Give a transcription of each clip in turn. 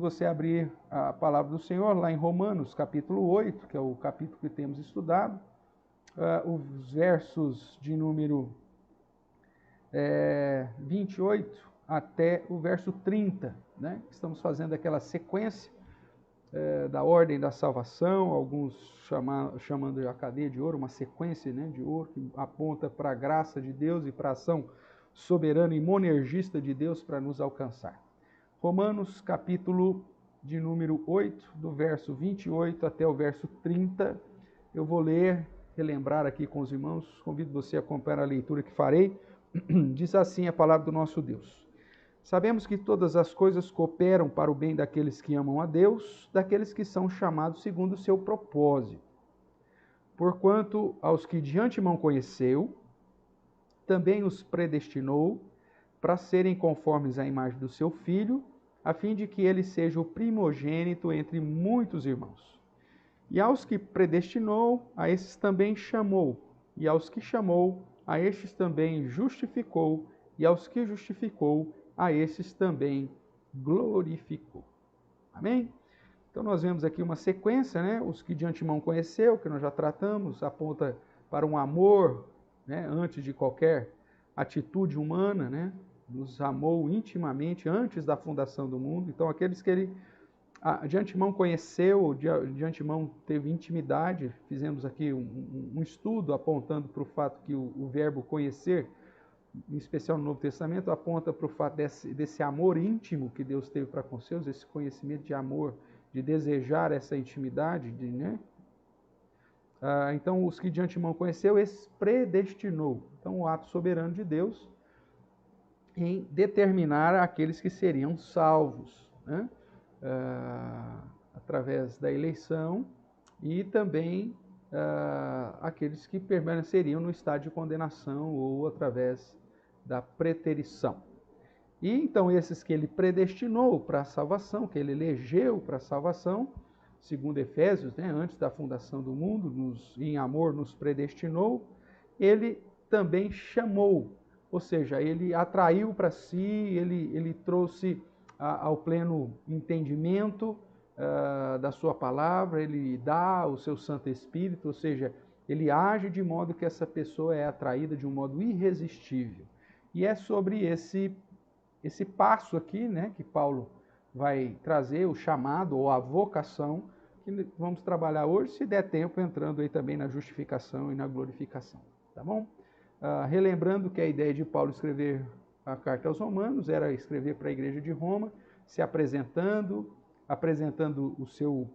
você abrir a palavra do Senhor lá em Romanos, capítulo 8, que é o capítulo que temos estudado, os versos de número 28 até o verso 30, né? Estamos fazendo aquela sequência da ordem da salvação, alguns chamando de a cadeia de ouro, uma sequência, né, de ouro que aponta para a graça de Deus e para a ação soberana e monergista de Deus para nos alcançar. Romanos, capítulo de número 8, do verso 28 até o verso 30, eu vou ler, relembrar aqui com os irmãos, convido você a acompanhar a leitura que farei. Diz assim a palavra do nosso Deus: sabemos que todas as coisas cooperam para o bem daqueles que amam a Deus, daqueles que são chamados segundo o seu propósito. Porquanto aos que de antemão conheceu, também os predestinou para serem conformes à imagem do seu Filho, a fim de que ele seja o primogênito entre muitos irmãos. E aos que predestinou, a esses também chamou, e aos que chamou, a estes também justificou, e aos que justificou, a esses também glorificou. Amém? Então nós vemos aqui uma sequência, né? Os que de antemão conheceu, que nós já tratamos, aponta para um amor, né? Antes de qualquer atitude humana, né? Nos amou intimamente antes da fundação do mundo. Então aqueles que ele de antemão conheceu, de antemão teve intimidade, fizemos aqui um estudo apontando para o fato que o verbo conhecer, em especial no Novo Testamento, aponta para o fato desse amor íntimo que Deus teve para com seus, esse conhecimento de amor, de desejar essa intimidade, né? Então, os que de antemão conheceu, esses predestinou. Então, o ato soberano de Deus em determinar aqueles que seriam salvos, né? Através da eleição, e também aqueles que permaneceriam no estado de condenação ou através da preterição. E então esses que ele predestinou para a salvação, que ele elegeu para a salvação, segundo Efésios, né, antes da fundação do mundo, em amor nos predestinou, ele também chamou, ou seja, ele atraiu para si, ele trouxe ao pleno entendimento da sua palavra, ele dá o seu Santo Espírito, ou seja, ele age de modo que essa pessoa é atraída de um modo irresistível. E é sobre esse passo aqui, né, que Paulo vai trazer, o chamado ou a vocação, que vamos trabalhar hoje, se der tempo, entrando aí também na justificação e na glorificação, tá bom? Relembrando que a ideia de Paulo escrever a carta aos Romanos era escrever para a igreja de Roma, se apresentando o seu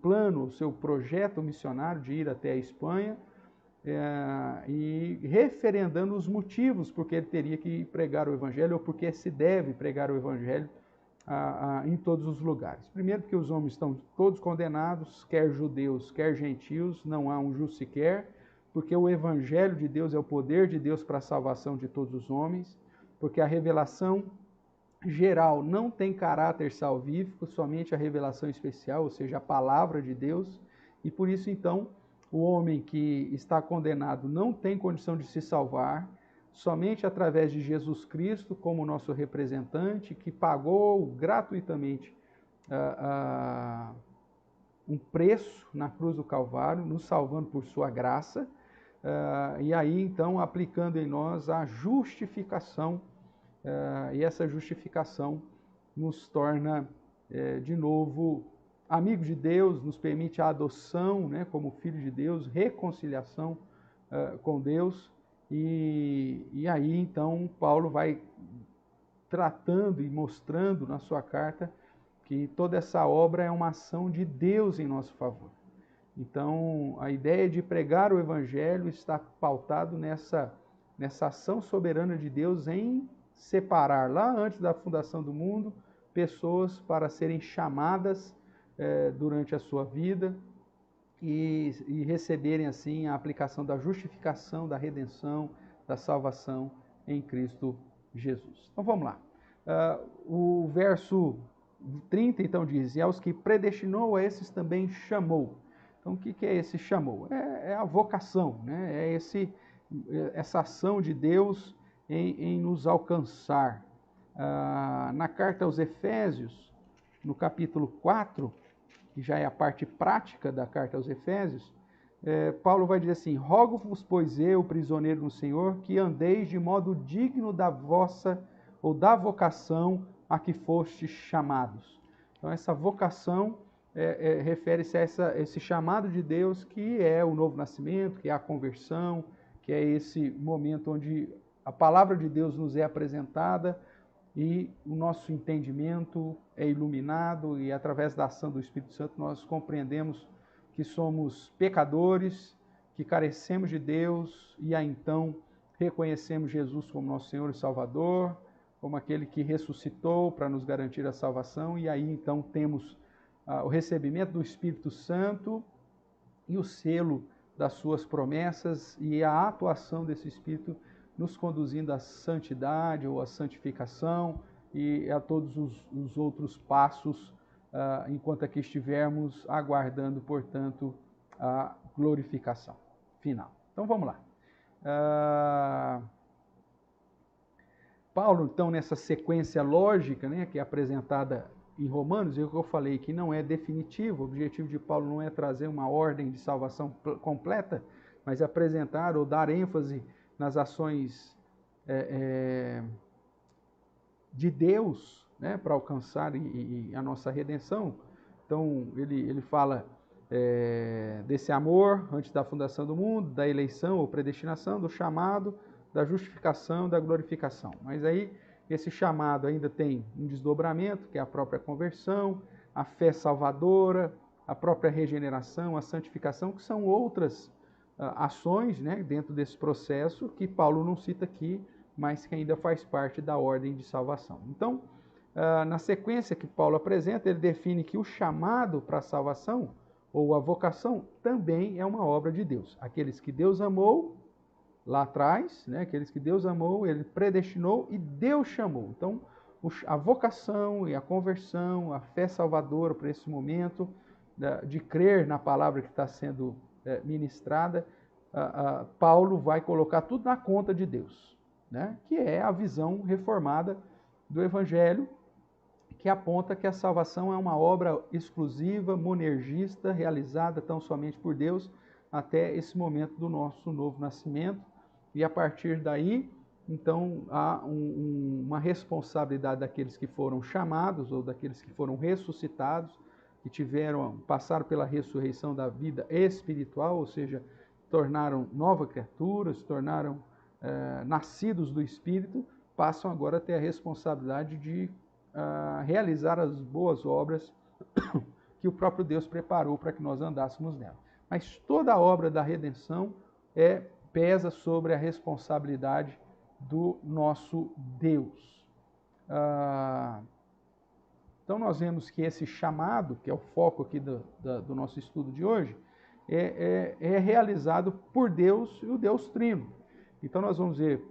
plano, o seu projeto missionário de ir até a Espanha, e referendando os motivos porque ele teria que pregar o Evangelho, ou porque se deve pregar o Evangelho em todos os lugares. Primeiro, porque os homens estão todos condenados, quer judeus, quer gentios, não há um justo sequer, porque o Evangelho de Deus é o poder de Deus para a salvação de todos os homens, porque a revelação geral não tem caráter salvífico, somente a revelação especial, ou seja, a palavra de Deus, e por isso então o homem que está condenado não tem condição de se salvar, somente através de Jesus Cristo como nosso representante, que pagou gratuitamente um preço na cruz do Calvário, nos salvando por sua graça, e aí então aplicando em nós a justificação, e essa justificação nos torna de novo amigos de Deus, nos permite a adoção, né, como filho de Deus, reconciliação com Deus, e aí então Paulo vai tratando e mostrando na sua carta que toda essa obra é uma ação de Deus em nosso favor. Então a ideia de pregar o Evangelho está pautado nessa ação soberana de Deus em separar, lá antes da fundação do mundo, pessoas para serem chamadas durante a sua vida e receberem assim a aplicação da justificação, da redenção, da salvação em Cristo Jesus. Então vamos lá. O verso 30 então diz: e aos que predestinou, a esses também chamou. Então o que é esse chamou? É a vocação, né? É essa ação de Deus em nos alcançar. Na carta aos Efésios, no capítulo 4, que já é a parte prática da carta aos Efésios, Paulo vai dizer assim: rogo-vos, pois eu, prisioneiro no Senhor, que andeis de modo digno da vossa ou da vocação a que fostes chamados. Então, essa vocação refere-se a esse chamado de Deus, que é o novo nascimento, que é a conversão, que é esse momento onde a palavra de Deus nos é apresentada e o nosso entendimento é iluminado, e através da ação do Espírito Santo nós compreendemos que somos pecadores, que carecemos de Deus, e aí então reconhecemos Jesus como nosso Senhor e Salvador, como aquele que ressuscitou para nos garantir a salvação, e aí então temos o recebimento do Espírito Santo e o selo das suas promessas e a atuação desse Espírito nos conduzindo à santidade ou à santificação e a todos os outros passos, enquanto aqui estivermos aguardando, portanto, a glorificação final. Então vamos lá. Paulo, então, nessa sequência lógica, né, que é apresentada em Romanos, e o que eu falei que não é definitivo, o objetivo de Paulo não é trazer uma ordem de salvação completa, mas apresentar ou dar ênfase nas ações de Deus, né, para alcançar a nossa redenção. Então, ele fala desse amor antes da fundação do mundo, da eleição ou predestinação, do chamado, da justificação, da glorificação. Mas aí, esse chamado ainda tem um desdobramento, que é a própria conversão, a fé salvadora, a própria regeneração, a santificação, que são outras ações, né, dentro desse processo que Paulo não cita aqui, mas que ainda faz parte da ordem de salvação. Então, na sequência que Paulo apresenta, ele define que o chamado para a salvação, ou a vocação, também é uma obra de Deus. Aqueles que Deus amou lá atrás, né, aqueles que Deus amou, ele predestinou e Deus chamou. Então, a vocação e a conversão, a fé salvadora para esse momento, de crer na palavra que está sendo ministrada, Paulo vai colocar tudo na conta de Deus, né, que é a visão reformada do Evangelho, que aponta que a salvação é uma obra exclusiva, monergista, realizada tão somente por Deus, até esse momento do nosso novo nascimento. E a partir daí, então, há uma responsabilidade daqueles que foram chamados, ou daqueles que foram ressuscitados, que passaram pela ressurreição da vida espiritual, ou seja, tornaram nova criatura, se tornaram nascidos do Espírito, passam agora a ter a responsabilidade de realizar as boas obras que o próprio Deus preparou para que nós andássemos nela. Mas toda a obra da redenção pesa sobre a responsabilidade do nosso Deus. Então nós vemos que esse chamado, que é o foco aqui do nosso estudo de hoje, é realizado por Deus e o Deus Trino. Então nós vamos ver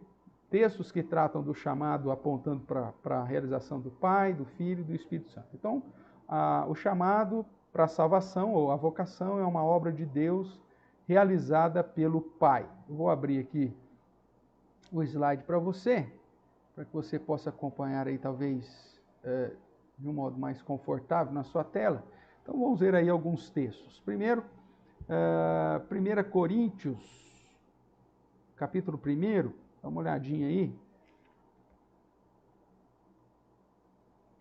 textos que tratam do chamado apontando para a realização do Pai, do Filho e do Espírito Santo. Então, o chamado para a salvação, ou a vocação, é uma obra de Deus realizada pelo Pai. Eu vou abrir aqui o slide para você que você possa acompanhar aí, talvez, de um modo mais confortável na sua tela. Então, vamos ver aí alguns textos. Primeiro, 1 Coríntios, capítulo 1, dá uma olhadinha aí.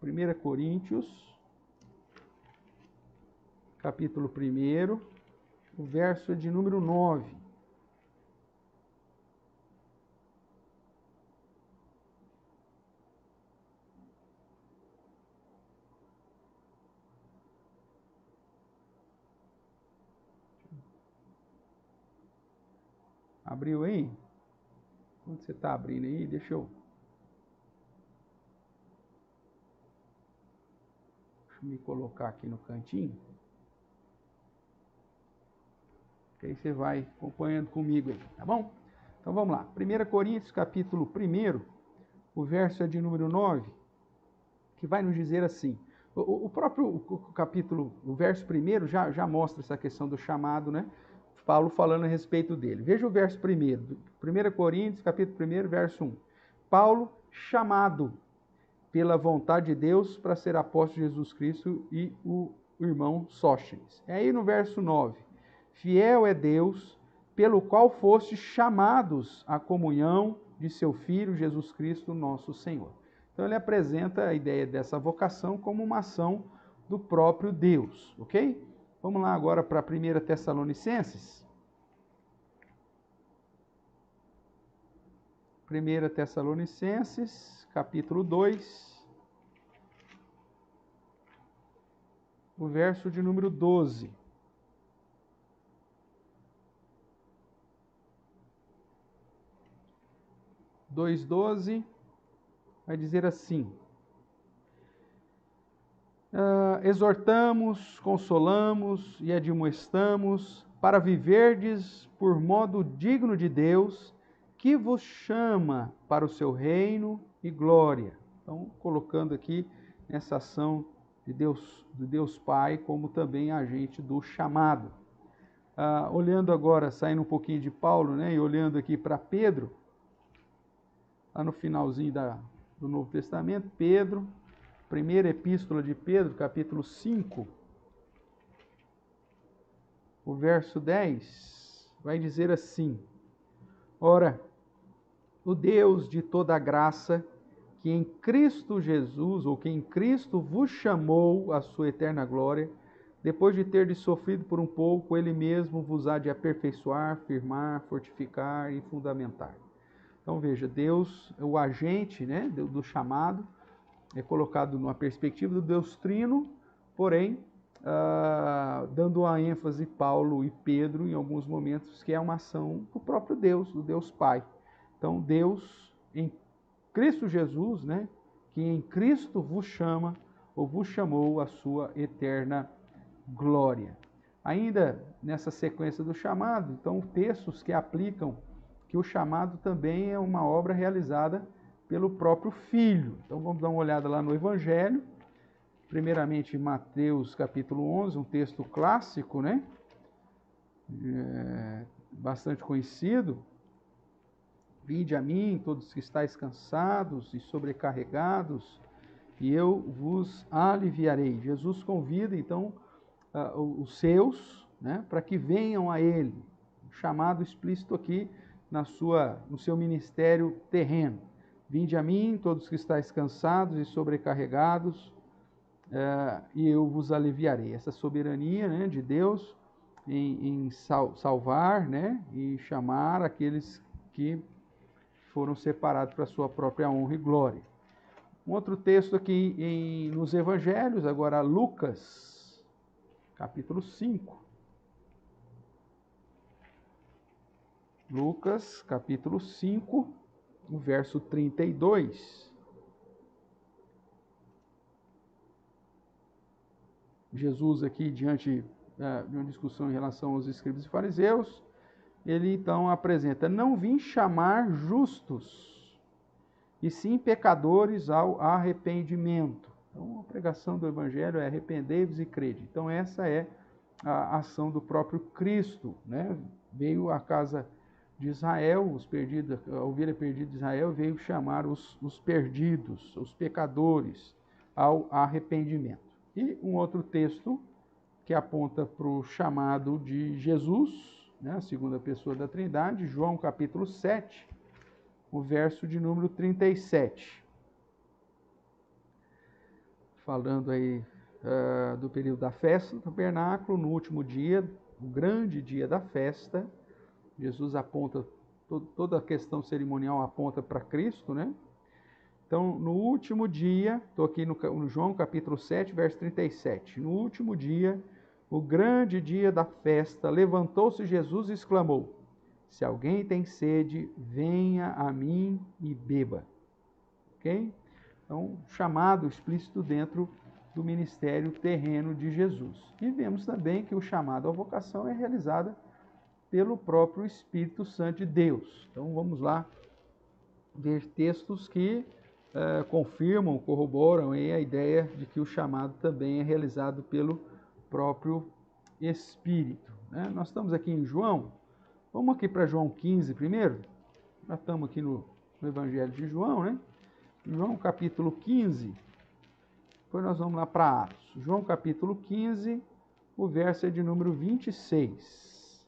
1 Coríntios, capítulo 1, o verso de número 9. Abriu aí? Quando você está abrindo aí, deixa eu me colocar aqui no cantinho. Que aí você vai acompanhando comigo aí, tá bom? Então vamos lá. 1 Coríntios, capítulo 1, o verso é de número 9, que vai nos dizer assim. O próprio capítulo, o verso 1 já mostra essa questão do chamado, né? Paulo falando a respeito dele. Veja o verso 1, 1 Coríntios, capítulo 1, verso 1. Paulo, chamado pela vontade de Deus para ser apóstolo de Jesus Cristo e o irmão Sóstenes. É aí no verso 9. Fiel é Deus, pelo qual fostes chamados à comunhão de seu Filho Jesus Cristo, nosso Senhor. Então ele apresenta a ideia dessa vocação como uma ação do próprio Deus, ok? Vamos lá agora para 1 Tessalonicenses. 1 Tessalonicenses, capítulo 2, o verso de número 12. 2:12 vai dizer assim: exortamos, consolamos e admoestamos para viverdes por modo digno de Deus, que vos chama para o seu reino e glória. Então, colocando aqui essa ação de Deus Pai como também agente do chamado. Olhando agora, saindo um pouquinho de Paulo, né, e olhando aqui para Pedro, lá no finalzinho do Novo Testamento, Pedro, primeira epístola de Pedro, capítulo 5, o verso 10, vai dizer assim: ora, o Deus de toda a graça, que em Cristo Jesus, ou que em Cristo vos chamou à sua eterna glória, depois de terdes sofrido por um pouco, Ele mesmo vos há de aperfeiçoar, firmar, fortificar e fundamentar. Então veja, Deus, o agente, né, do chamado, é colocado numa perspectiva do Deus Trino, porém, dando a ênfase Paulo e Pedro em alguns momentos, que é uma ação do próprio Deus, do Deus Pai. Então Deus, em Cristo Jesus, né, que em Cristo vos chama, ou vos chamou à sua eterna glória. Ainda nessa sequência do chamado, então, textos que aplicam que o chamado também é uma obra realizada pelo próprio Filho. Então vamos dar uma olhada lá no Evangelho. Primeiramente, Mateus capítulo 11, um texto clássico, né? Bastante conhecido. Vinde a mim, todos que estáis cansados e sobrecarregados, e eu vos aliviarei. Jesus convida, então, os seus, né, para que venham a Ele. Chamado explícito aqui no seu ministério terreno. Vinde a mim, todos que estáis cansados e sobrecarregados, e eu vos aliviarei. Essa soberania, né, de Deus em salvar, né, e chamar aqueles que foram separados para a sua própria honra e glória. Um outro texto aqui nos Evangelhos, agora Lucas, capítulo 5. Lucas, capítulo 5, o verso 32. Jesus aqui, diante de uma discussão em relação aos escribas e fariseus, ele então apresenta: não vim chamar justos, e sim pecadores ao arrependimento. Então, a pregação do Evangelho é arrependei-vos e crede. Então, essa é a ação do próprio Cristo, né? Veio à casa de Israel, a ovelha perdida de Israel, veio chamar os perdidos, os pecadores, ao arrependimento. E um outro texto que aponta para o chamado de Jesus, né, a segunda pessoa da Trindade, João capítulo 7, o verso de número 37. Falando aí do período da festa do tabernáculo, no último dia, o grande dia da festa, Jesus aponta, toda a questão cerimonial aponta para Cristo, né? Então, no último dia, estou aqui no João capítulo 7, verso 37. No último dia, o grande dia da festa, levantou-se Jesus e exclamou: se alguém tem sede, venha a mim e beba. Ok? Então, chamado explícito dentro do ministério terreno de Jesus. E vemos também que o chamado à vocação é realizada pelo próprio Espírito Santo de Deus. Então vamos lá ver textos que confirmam, corroboram aí a ideia de que o chamado também é realizado pelo próprio Espírito, né? Nós estamos aqui em João, vamos aqui para João 15 primeiro, já estamos aqui no Evangelho de João, né? João capítulo 15, depois nós vamos lá para Atos. João capítulo 15, o verso é de número 26.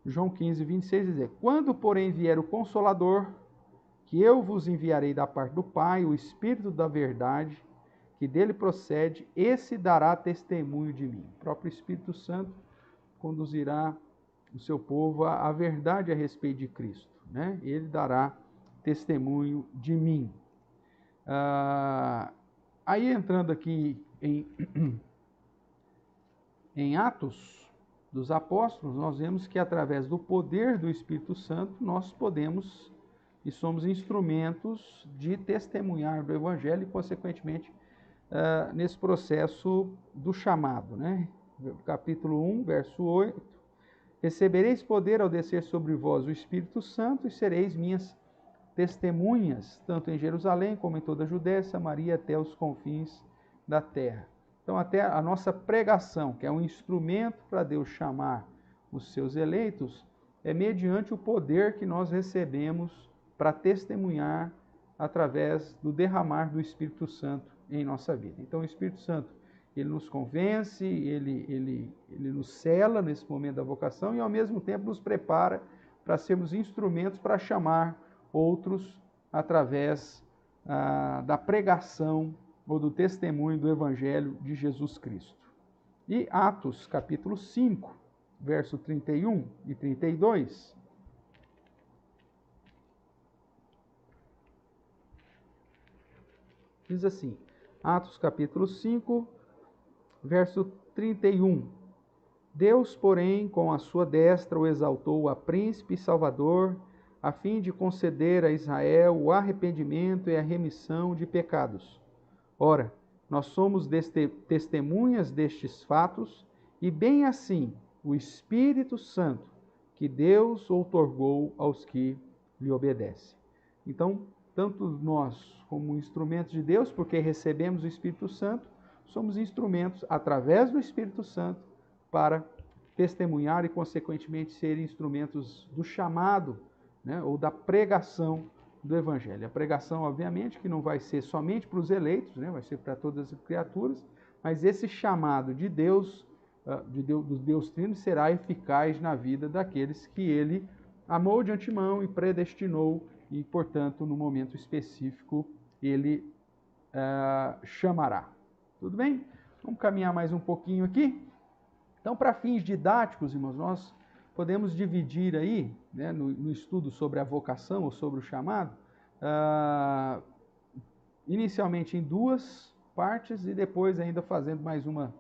João 15, 26 diz: quando, porém, vier o Consolador, que eu vos enviarei da parte do Pai, o Espírito da verdade, que dele procede, esse dará testemunho de mim. O próprio Espírito Santo conduzirá o seu povo à verdade a respeito de Cristo, né? Ele dará testemunho de mim. Aí entrando aqui em Atos dos Apóstolos, nós vemos que através do poder do Espírito Santo nós podemos e somos instrumentos de testemunhar do Evangelho e, consequentemente, nesse processo do chamado, né? Capítulo 1, verso 8: recebereis poder ao descer sobre vós o Espírito Santo e sereis minhas testemunhas, tanto em Jerusalém como em toda a Judéia, Samaria, até os confins da terra. Então, até a nossa pregação, que é um instrumento para Deus chamar os seus eleitos, é mediante o poder que nós recebemos para testemunhar através do derramar do Espírito Santo em nossa vida. Então, o Espírito Santo, ele nos convence, ele nos sela nesse momento da vocação e, ao mesmo tempo, nos prepara para sermos instrumentos para chamar outros através da pregação ou do testemunho do Evangelho de Jesus Cristo. E Atos, capítulo 5, verso 31 e 32, diz assim, Atos capítulo 5, verso 31. Deus, porém, com a sua destra o exaltou a príncipe e salvador, a fim de conceder a Israel o arrependimento e a remissão de pecados. Ora, nós somos testemunhas destes fatos, e bem assim o Espírito Santo, que Deus outorgou aos que lhe obedecem. Então, tanto nós, como instrumentos de Deus, porque recebemos o Espírito Santo, somos instrumentos, através do Espírito Santo, para testemunhar e, consequentemente, ser instrumentos do chamado, né, ou da pregação do Evangelho. A pregação, obviamente, que não vai ser somente para os eleitos, né, vai ser para todas as criaturas, mas esse chamado de Deus, do Deus Trino, será eficaz na vida daqueles que Ele amou de antemão e predestinou e, portanto, no momento específico, Ele chamará. Tudo bem? Vamos caminhar mais um pouquinho aqui. Então, para fins didáticos, irmãos, nós podemos dividir aí, né, no estudo sobre a vocação ou sobre o chamado, inicialmente em duas partes e depois ainda fazendo mais uma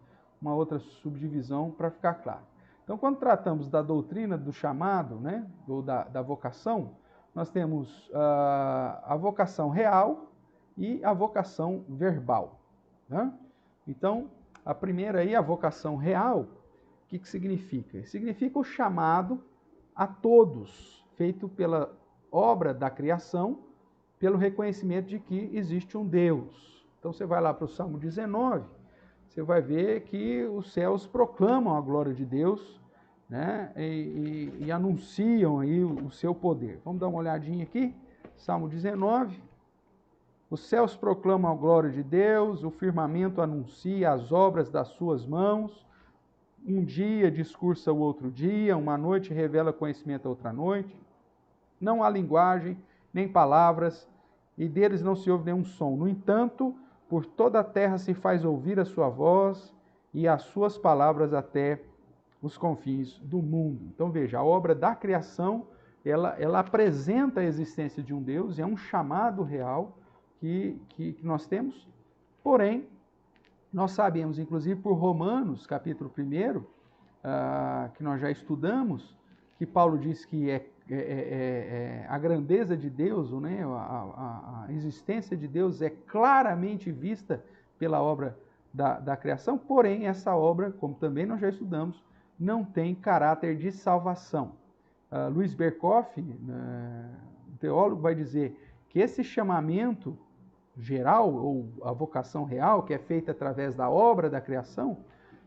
outra subdivisão para ficar claro. Então, quando tratamos da doutrina do chamado, né, ou da vocação, nós temos a vocação real e a vocação verbal, né? Então, a primeira aí, a vocação real, o que significa? Significa o chamado a todos, feito pela obra da criação, pelo reconhecimento de que existe um Deus. Então você vai lá para o Salmo 19, você vai ver que os céus proclamam a glória de Deus, né, e anunciam aí o seu poder. Vamos dar uma olhadinha aqui, Salmo 19. Os céus proclamam a glória de Deus, o firmamento anuncia as obras das suas mãos, um dia discursa o outro dia, uma noite revela conhecimento a outra noite. Não há linguagem, nem palavras, e deles não se ouve nenhum som. No entanto, por toda a terra se faz ouvir a sua voz e as suas palavras até os confins do mundo. Então veja, a obra da criação, ela apresenta a existência de um Deus, é um chamado real que nós temos, porém, nós sabemos, inclusive por Romanos, capítulo 1, que nós já estudamos, que Paulo diz que a grandeza de Deus, né, a existência de Deus é claramente vista pela obra da criação, porém, essa obra, como também nós já estudamos, não tem caráter de salvação. Luiz Berkoff, um teólogo, vai dizer que esse chamamento geral, ou a vocação real, que é feita através da obra da criação,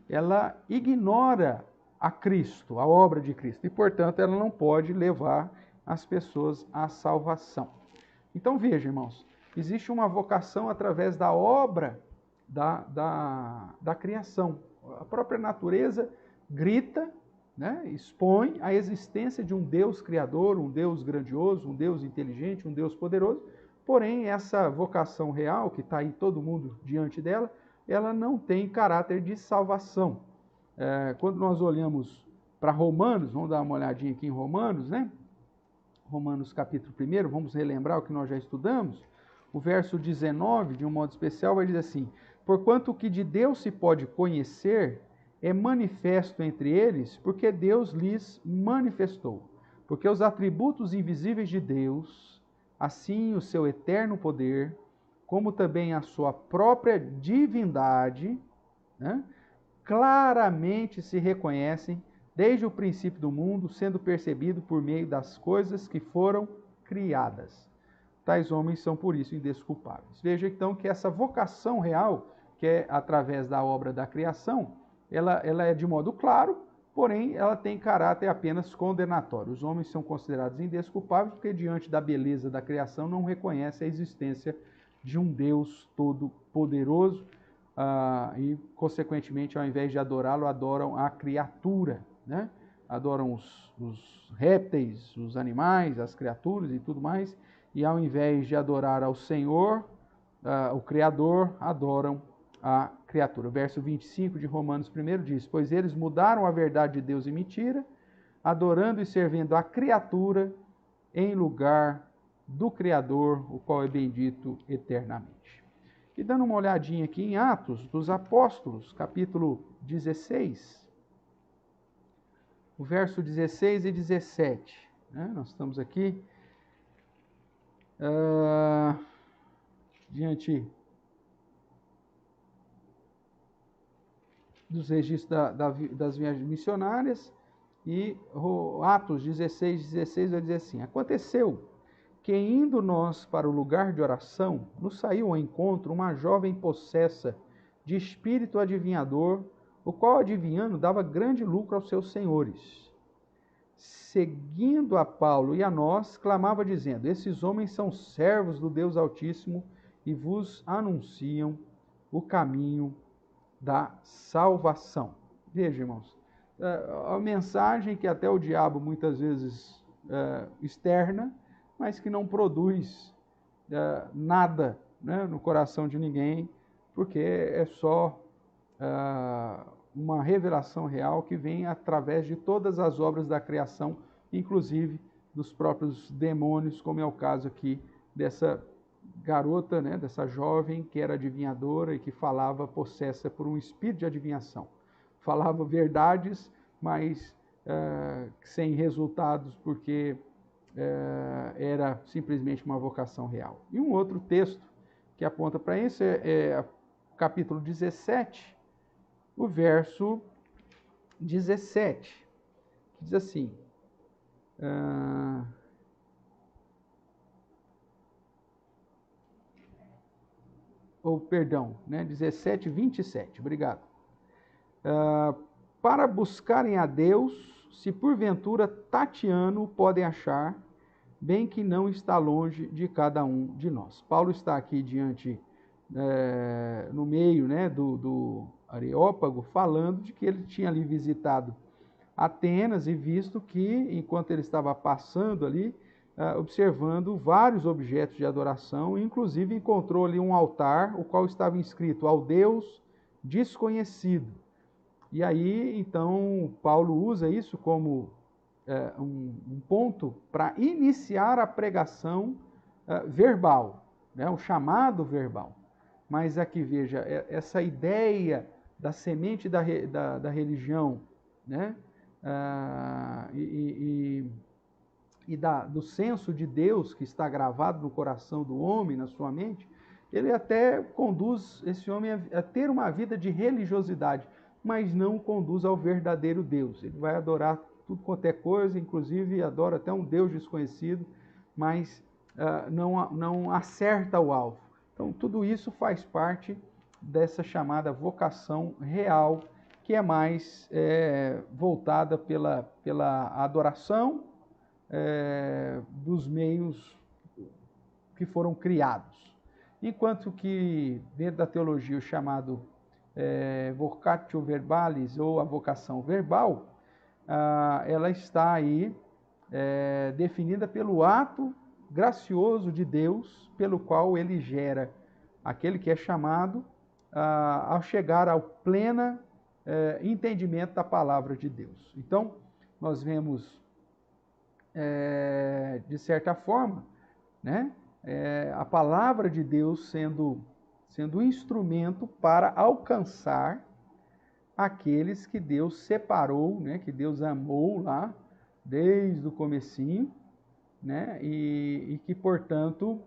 ela ignora a Cristo, a obra de Cristo. E, portanto, ela não pode levar as pessoas à salvação. Então, veja, irmãos, existe uma vocação através da obra da criação. A própria natureza grita, né, expõe a existência de um Deus criador, um Deus grandioso, um Deus inteligente, um Deus poderoso. Porém, essa vocação real, que está aí todo mundo diante dela, ela não tem caráter de salvação. Quando nós olhamos para Romanos, vamos dar uma olhadinha aqui em Romanos, né? Romanos capítulo 1, vamos relembrar o que nós já estudamos. O verso 19, de um modo especial, vai dizer assim: porquanto o que de Deus se pode conhecer é manifesto entre eles, porque Deus lhes manifestou. Porque os atributos invisíveis de Deus, assim o seu eterno poder, como também a sua própria divindade, né, claramente se reconhecem desde o princípio do mundo, sendo percebido por meio das coisas que foram criadas. Tais homens são por isso indesculpáveis. Veja então que essa vocação real, que é através da obra da criação, ela é de modo claro, porém ela tem caráter apenas condenatório. Os homens são considerados indesculpáveis porque diante da beleza da criação não reconhecem a existência de um Deus todo-poderoso e, consequentemente, ao invés de adorá-lo, adoram a criatura, né? Adoram os répteis, os animais, as criaturas e tudo mais, e ao invés de adorar ao Senhor, o Criador, adoram a criatura. O verso 25 de Romanos 1 diz: pois eles mudaram a verdade de Deus em mentira, adorando e servindo a criatura em lugar do Criador, o qual é bendito eternamente. E dando uma olhadinha aqui em Atos dos Apóstolos, capítulo 16, o verso 16 e 17. Né? Nós estamos aqui diante dos registros das viagens missionárias, e Atos 16 vai dizer assim: aconteceu que, indo nós para o lugar de oração, nos saiu ao encontro uma jovem possessa de espírito adivinhador, o qual, adivinhando, dava grande lucro aos seus senhores. Seguindo a Paulo e a nós, clamava dizendo: esses homens são servos do Deus Altíssimo e vos anunciam o caminho da salvação. Veja, irmãos, a mensagem que até o diabo muitas vezes externa, mas que não produz nada, né, no coração de ninguém, porque é só uma revelação real que vem através de todas as obras da criação, inclusive dos próprios demônios, como é o caso aqui dessa garota, né, dessa jovem que era adivinhadora e que falava possessa por um espírito de adivinhação. Falava verdades, mas sem resultados, porque era simplesmente uma vocação real. E um outro texto que aponta para isso é capítulo 17, o verso 17, que diz assim: né, 17, 27, obrigado. Para buscarem a Deus, se porventura tateando podem achar, bem que não está longe de cada um de nós. Paulo está aqui no meio, né, do Areópago, falando de que ele tinha ali visitado Atenas e visto que, enquanto ele estava passando ali, observando vários objetos de adoração, inclusive encontrou ali um altar, o qual estava inscrito ao Deus desconhecido. E aí, então, Paulo usa isso como um ponto para iniciar a pregação verbal, né, o chamado verbal. Mas aqui, veja, essa ideia da semente da religião, né, do senso de Deus que está gravado no coração do homem, na sua mente, ele até conduz esse homem a ter uma vida de religiosidade, mas não conduz ao verdadeiro Deus. Ele vai adorar tudo quanto é coisa, inclusive adora até um Deus desconhecido, mas não acerta o alvo. Então, tudo isso faz parte dessa chamada vocação real, que é mais voltada pela adoração dos meios que foram criados. Enquanto que, dentro da teologia, o chamado vocatio verbalis, ou a vocação verbal, ela está aí definida pelo ato gracioso de Deus, pelo qual ele gera aquele que é chamado ao chegar ao pleno entendimento da palavra de Deus. Então, nós vemos, de certa forma, né, a palavra de Deus sendo instrumento para alcançar aqueles que Deus separou, né, que Deus amou lá desde o comecinho, né, e que, portanto,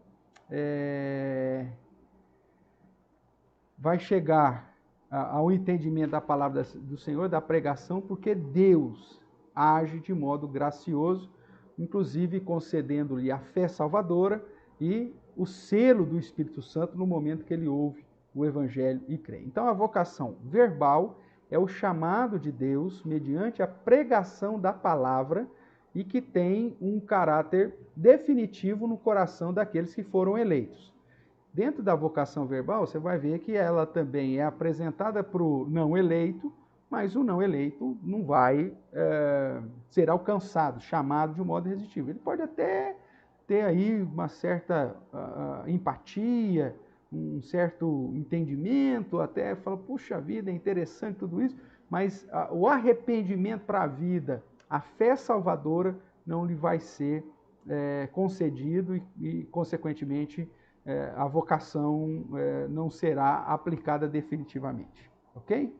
vai chegar ao entendimento da palavra do Senhor, da pregação, porque Deus age de modo gracioso, inclusive concedendo-lhe a fé salvadora e o selo do Espírito Santo no momento que ele ouve o Evangelho e crê. Então, a vocação verbal é o chamado de Deus mediante a pregação da palavra e que tem um caráter definitivo no coração daqueles que foram eleitos. Dentro da vocação verbal, você vai ver que ela também é apresentada para o não eleito, mas o não eleito não vai ser alcançado, chamado de um modo irresistível. Ele pode até ter aí uma certa empatia, um certo entendimento, até falar, puxa vida, é interessante tudo isso, mas o arrependimento para a vida, a fé salvadora, não lhe vai ser concedido e consequentemente, a vocação não será aplicada definitivamente, ok?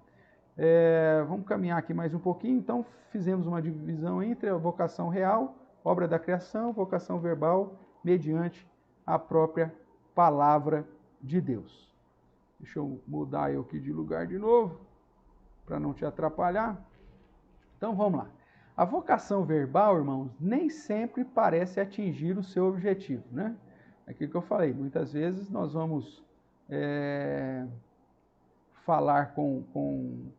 Vamos caminhar aqui mais um pouquinho. Então, fizemos uma divisão entre a vocação real, obra da criação, vocação verbal, mediante a própria palavra de Deus. Deixa eu mudar eu aqui de lugar de novo, para não te atrapalhar. Então, vamos lá. A vocação verbal, irmãos, nem sempre parece atingir o seu objetivo, né? Aquilo que eu falei, muitas vezes nós vamos falar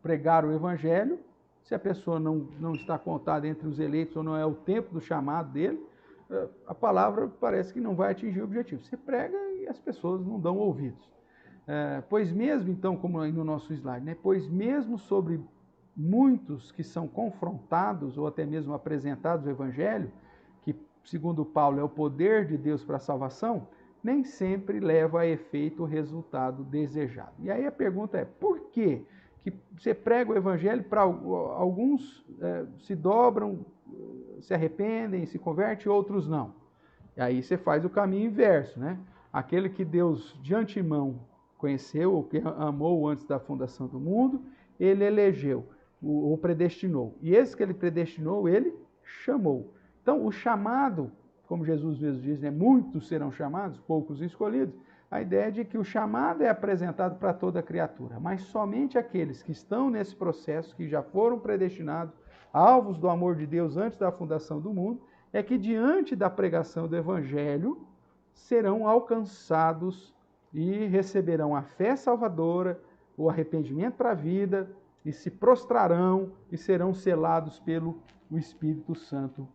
pregar o evangelho, se a pessoa não está contada entre os eleitos ou não é o tempo do chamado dele, a palavra parece que não vai atingir o objetivo. Você prega e as pessoas não dão ouvidos. Pois mesmo, então, como aí no nosso slide, né? Pois mesmo sobre muitos que são confrontados ou até mesmo apresentados o evangelho, que segundo Paulo é o poder de Deus para a salvação, nem sempre leva a efeito o resultado desejado. E aí a pergunta é, por quê que você prega o evangelho para alguns se dobram, se arrependem, se convertem, outros não? E aí você faz o caminho inverso, né? Aquele que Deus de antemão conheceu, ou que amou antes da fundação do mundo, ele elegeu, ou predestinou. E esse que ele predestinou, ele chamou. Então, o chamado, como Jesus mesmo diz, né, muitos serão chamados, poucos escolhidos. A ideia é de que o chamado é apresentado para toda criatura, mas somente aqueles que estão nesse processo, que já foram predestinados, alvos do amor de Deus antes da fundação do mundo, é que diante da pregação do Evangelho serão alcançados e receberão a fé salvadora, o arrependimento para a vida, e se prostrarão e serão selados pelo Espírito Santo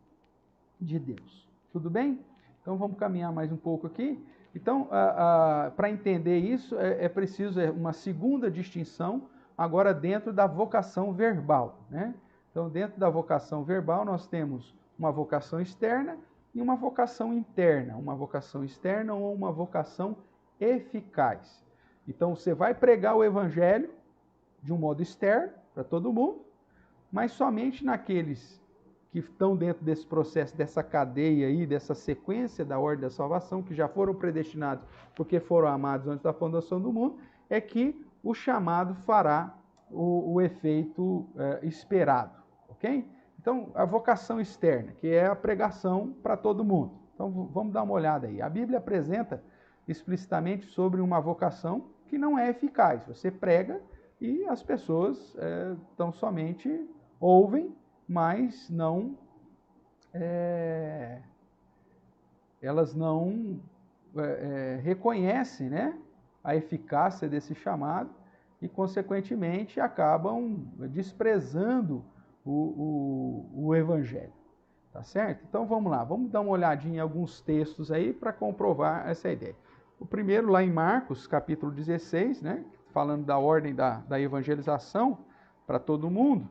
de Deus. Tudo bem? Então vamos caminhar mais um pouco aqui. Então, para entender isso, é preciso uma segunda distinção, agora dentro da vocação verbal, né? Então, dentro da vocação verbal, nós temos uma vocação externa e uma vocação interna. Uma vocação externa ou uma vocação eficaz. Então, você vai pregar o evangelho de um modo externo, para todo mundo, mas somente naqueles que estão dentro desse processo, dessa cadeia aí, dessa sequência da ordem da salvação, que já foram predestinados porque foram amados antes da fundação do mundo, é que o chamado fará o efeito esperado, ok? Então, a vocação externa, que é a pregação para todo mundo. Então, vamos dar uma olhada aí. A Bíblia apresenta explicitamente sobre uma vocação que não é eficaz. Você prega e as pessoas tão somente ouvem, mas não, elas não reconhecem, né, a eficácia desse chamado e, consequentemente, acabam desprezando o Evangelho. Tá certo? Então vamos lá, vamos dar uma olhadinha em alguns textos aí para comprovar essa ideia. O primeiro lá em Marcos, capítulo 16, né, falando da ordem da evangelização para todo mundo.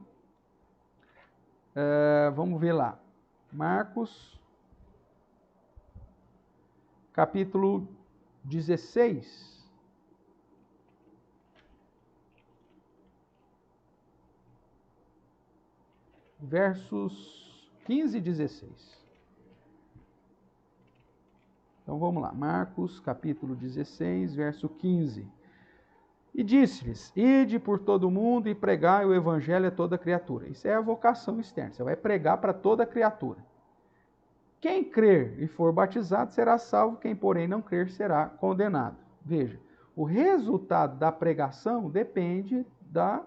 Vamos ver lá. Marcos, capítulo 16. Versos 15 e 16. Então vamos lá, Marcos capítulo 16, verso 15. E disse-lhes: Ide por todo o mundo e pregai o evangelho a toda criatura. Isso é a vocação externa, você vai pregar para toda criatura. Quem crer e for batizado será salvo, quem porém não crer será condenado. Veja, o resultado da pregação depende da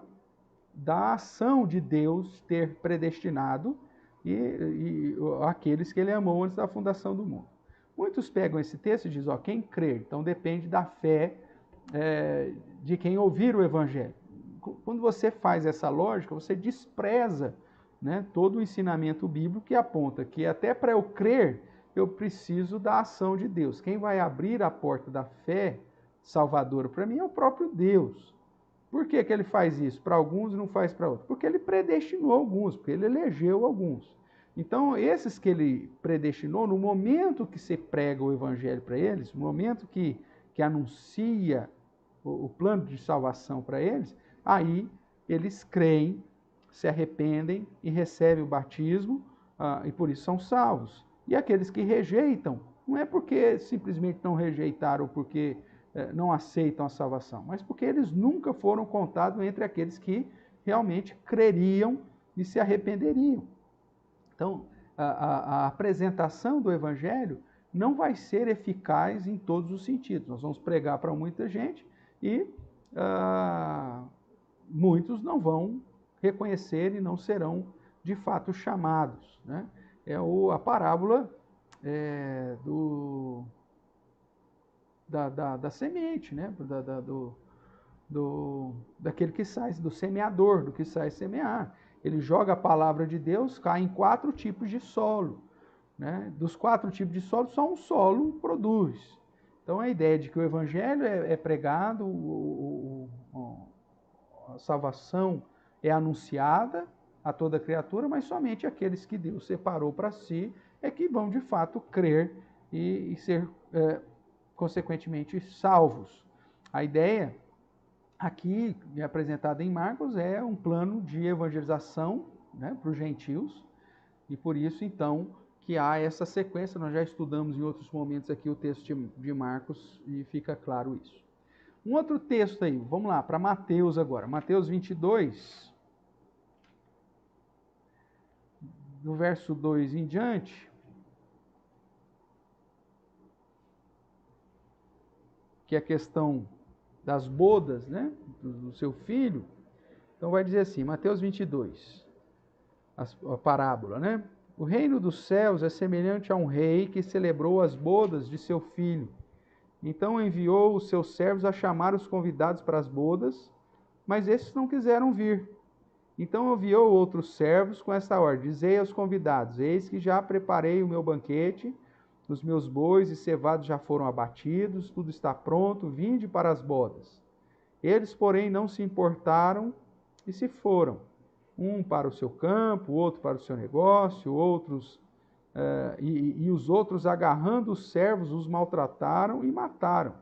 ação de Deus ter predestinado e aqueles que ele amou antes da fundação do mundo. Muitos pegam esse texto e dizem, quem crer, então depende da fé de quem ouvir o evangelho. Quando você faz essa lógica, você despreza, né, todo o ensinamento bíblico que aponta que até para eu crer, eu preciso da ação de Deus. Quem vai abrir a porta da fé salvadora para mim é o próprio Deus. Por que ele faz isso? Para alguns e não faz para outros? Porque ele predestinou alguns, porque ele elegeu alguns. Então, esses que ele predestinou, no momento que você prega o evangelho para eles, no momento que anuncia o plano de salvação para eles, aí eles creem, se arrependem e recebem o batismo, e por isso são salvos. E aqueles que rejeitam, não é porque simplesmente não rejeitaram, porque não aceitam a salvação, mas porque eles nunca foram contados entre aqueles que realmente creriam e se arrependeriam. Então, a apresentação do evangelho não vai ser eficaz em todos os sentidos. Nós vamos pregar para muita gente e muitos não vão reconhecer e não serão de fato chamados, né? É a parábola da semente, né? Daquele que sai, do semeador, do que sai semear. Ele joga a palavra de Deus, cai em 4 tipos de solo, né? Dos 4 tipos de solo, só um solo produz. Então a ideia de que o evangelho é pregado, a salvação é anunciada a toda criatura, mas somente aqueles que Deus separou para si é que vão de fato crer e ser consequentemente salvos. A ideia aqui apresentada em Marcos é um plano de evangelização, né, para os gentios, e por isso então que há essa sequência. Nós já estudamos em outros momentos aqui o texto de Marcos e fica claro isso. Um outro texto aí, vamos lá, para Mateus agora, Mateus 22, do verso 2 em diante, que é a questão das bodas, né, do seu filho. Então vai dizer assim, Mateus 22, a parábola, né? O reino dos céus é semelhante a um rei que celebrou as bodas de seu filho. Então enviou os seus servos a chamar os convidados para as bodas, mas esses não quiseram vir. Então enviou outros servos com esta ordem: dizei aos convidados, eis que já preparei o meu banquete, os meus bois e cevados já foram abatidos, tudo está pronto, vinde para as bodas. Eles, porém, não se importaram e se foram, um para o seu campo, outro para o seu negócio, e os outros, agarrando os servos, os maltrataram e mataram.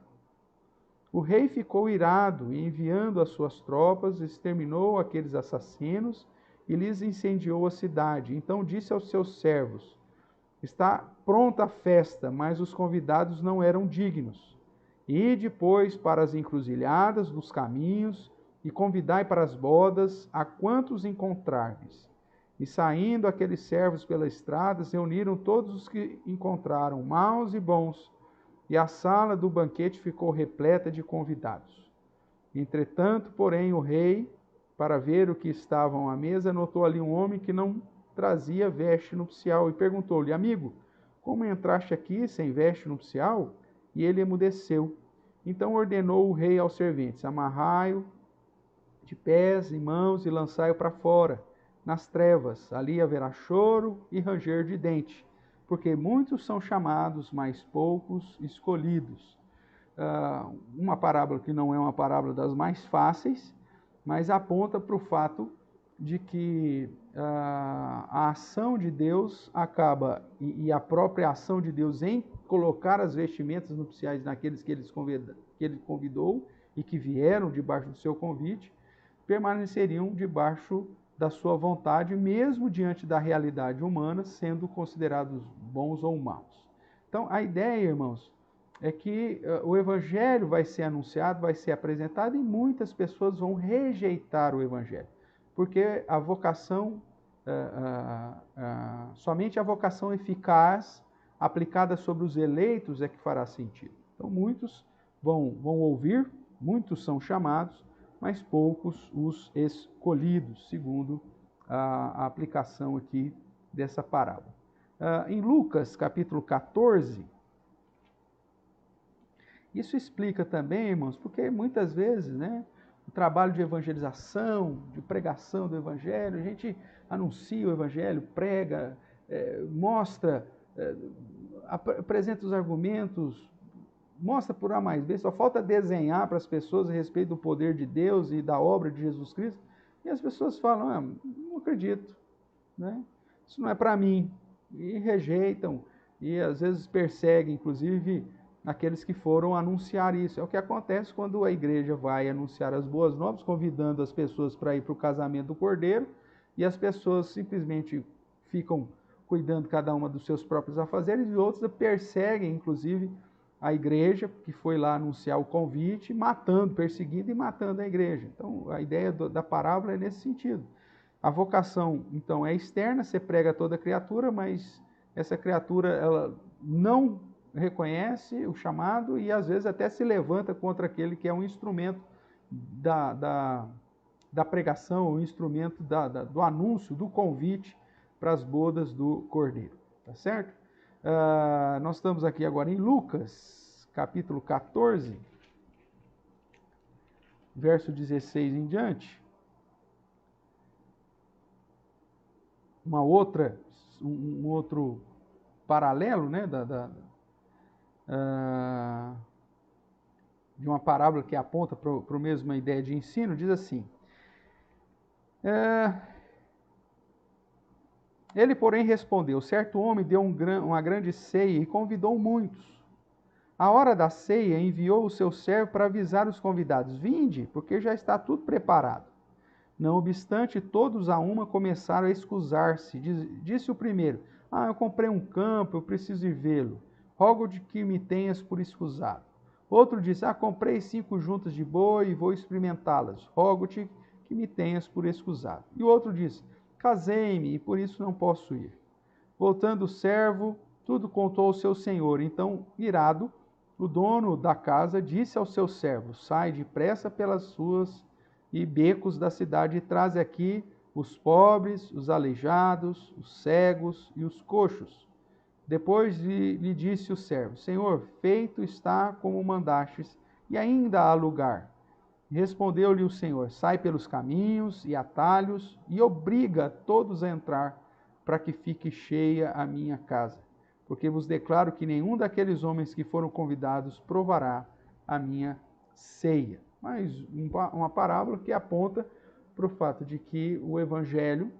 O rei ficou irado e, enviando as suas tropas, exterminou aqueles assassinos e lhes incendiou a cidade. Então disse aos seus servos: está pronta a festa, mas os convidados não eram dignos. Ide, pois, para as encruzilhadas dos caminhos e convidai para as bodas a quantos encontrardes. E saindo aqueles servos pelas estradas, reuniram todos os que encontraram, maus e bons, e a sala do banquete ficou repleta de convidados. Entretanto, porém, o rei, para ver o que estavam à mesa, notou ali um homem que não trazia veste nupcial e perguntou-lhe: amigo, como entraste aqui sem veste nupcial? E ele emudeceu. Então ordenou o rei aos serventes: amarrai-o de pés e mãos e lançai-o para fora, nas trevas. Ali haverá choro e ranger de dente, porque muitos são chamados, mas poucos escolhidos. Uma parábola que não é uma parábola das mais fáceis, mas aponta para o fato de que a ação de Deus acaba, e a própria ação de Deus em colocar as vestimentas nupciais naqueles que ele convidou e que vieram debaixo do seu convite, permaneceriam debaixo da sua vontade, mesmo diante da realidade humana, sendo considerados bons ou maus. Então, a ideia, irmãos, é que o Evangelho vai ser anunciado, vai ser apresentado, e muitas pessoas vão rejeitar o Evangelho, porque a vocação, somente a vocação eficaz, aplicada sobre os eleitos, é que fará sentido. Então, muitos vão ouvir, muitos são chamados, mas poucos os escolhidos, segundo a aplicação aqui dessa parábola. Em Lucas, capítulo 14, isso explica também, irmãos, porque muitas vezes, né, o trabalho de evangelização, de pregação do Evangelho, a gente anuncia o Evangelho, prega, mostra, apresenta os argumentos, mostra por A mais B, só falta desenhar para as pessoas a respeito do poder de Deus e da obra de Jesus Cristo, e as pessoas falam, não acredito, né? Isso não é para mim, e rejeitam, e às vezes perseguem, inclusive, aqueles que foram anunciar isso. É o que acontece quando a igreja vai anunciar as boas novas, convidando as pessoas para ir para o casamento do Cordeiro, e as pessoas simplesmente ficam cuidando cada uma dos seus próprios afazeres, e outros perseguem, inclusive, a igreja que foi lá anunciar o convite, perseguindo e matando a igreja. Então, a ideia da parábola é nesse sentido. A vocação, então, é externa, você prega a toda criatura, mas essa criatura, ela não reconhece o chamado e às vezes até se levanta contra aquele que é um instrumento da pregação, o instrumento do anúncio, do convite para as bodas do Cordeiro. Tá certo? Nós estamos aqui agora em Lucas, capítulo 14, verso 16 em diante. Um outro paralelo, né, de uma parábola que aponta para a mesma ideia de ensino, diz assim: ele, porém, respondeu: certo homem deu uma grande ceia e convidou muitos. À hora da ceia, enviou o seu servo para avisar os convidados: vinde, porque já está tudo preparado. Não obstante, todos a uma começaram a escusar-se. Disse o primeiro: eu comprei um campo, eu preciso ir vê-lo. Rogo de que me tenhas por escusado. Outro disse: comprei 5 juntas de boi e vou experimentá-las. Rogo-te que me tenhas por escusado. E o outro disse: casei-me e por isso não posso ir. Voltando o servo, tudo contou ao seu senhor. Então, irado, o dono da casa disse ao seu servo: sai depressa pelas ruas e becos da cidade e traze aqui os pobres, os aleijados, os cegos e os coxos. Depois lhe disse o servo: Senhor, feito está como mandastes, e ainda há lugar. Respondeu-lhe o Senhor: sai pelos caminhos e atalhos e obriga todos a entrar, para que fique cheia a minha casa. Porque vos declaro que nenhum daqueles homens que foram convidados provará a minha ceia. Mas uma parábola que aponta para o fato de que o Evangelho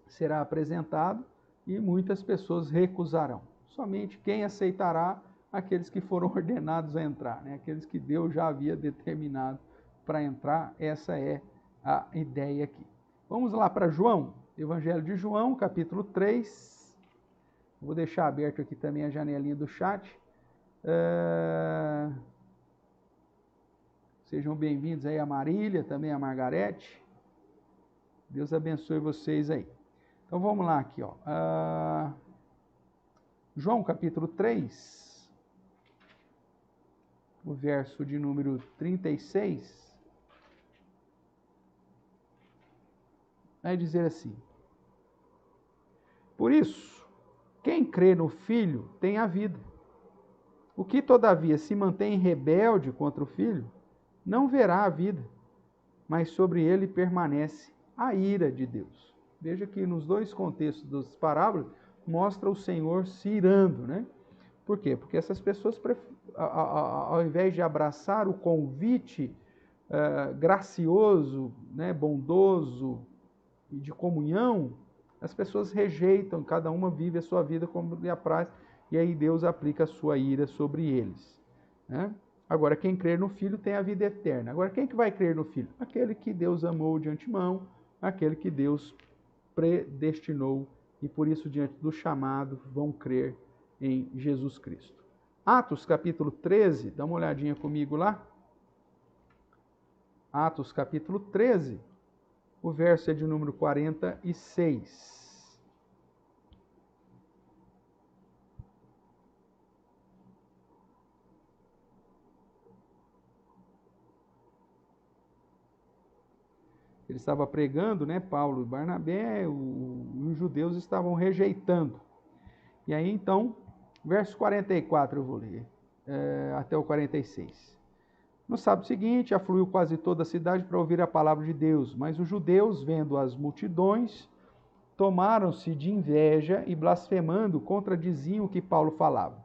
será apresentado e muitas pessoas recusarão. Somente quem aceitará? Aqueles que foram ordenados a entrar, né? Aqueles que Deus já havia determinado para entrar. Essa é a ideia aqui. Vamos lá para João, Evangelho de João, capítulo 3. Vou deixar aberto aqui também a janelinha do chat. Sejam bem-vindos aí a Marília, também a Margarete. Deus abençoe vocês aí. Então vamos lá aqui, ó. João capítulo 3, o verso de número 36, vai dizer assim: por isso, quem crê no Filho tem a vida. O que, todavia, se mantém rebelde contra o Filho, não verá a vida, mas sobre ele permanece a ira de Deus. Veja que nos dois contextos das parábolas, mostra o Senhor se irando, né? Por quê? Porque essas pessoas, ao invés de abraçar o convite gracioso, né, bondoso e de comunhão, as pessoas rejeitam, cada uma vive a sua vida como lhe apraz, e aí Deus aplica a sua ira sobre eles, né? Agora, quem crer no Filho tem a vida eterna. Agora, quem que vai crer no Filho? Aquele que Deus amou de antemão, aquele que Deus predestinou, e por isso, diante do chamado, vão crer em Jesus Cristo. Atos capítulo 13, dá uma olhadinha comigo lá. Atos capítulo 13, o verso é de número 46. Ele estava pregando, né, Paulo e Barnabé, os judeus estavam rejeitando. E aí, então, verso 44 eu vou ler, até o 46. No sábado seguinte, afluiu quase toda a cidade para ouvir a palavra de Deus, mas os judeus, vendo as multidões, tomaram-se de inveja e, blasfemando, contradiziam o que Paulo falava.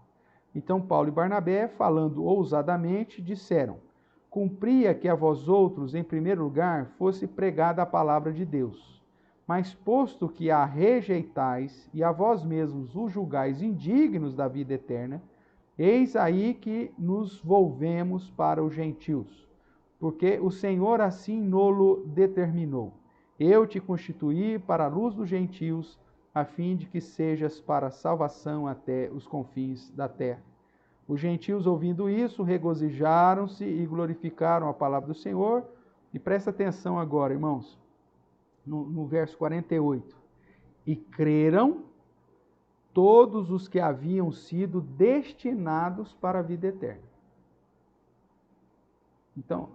Então Paulo e Barnabé, falando ousadamente, disseram: cumpria que a vós outros, em primeiro lugar, fosse pregada a palavra de Deus. Mas posto que a rejeitais e a vós mesmos os julgais indignos da vida eterna, eis aí que nos volvemos para os gentios, porque o Senhor assim nolo determinou. Eu te constituí para a luz dos gentios, a fim de que sejas para a salvação até os confins da terra. Os gentios, ouvindo isso, regozijaram-se e glorificaram a palavra do Senhor. E presta atenção agora, irmãos, no verso 48. E creram todos os que haviam sido destinados para a vida eterna. Então,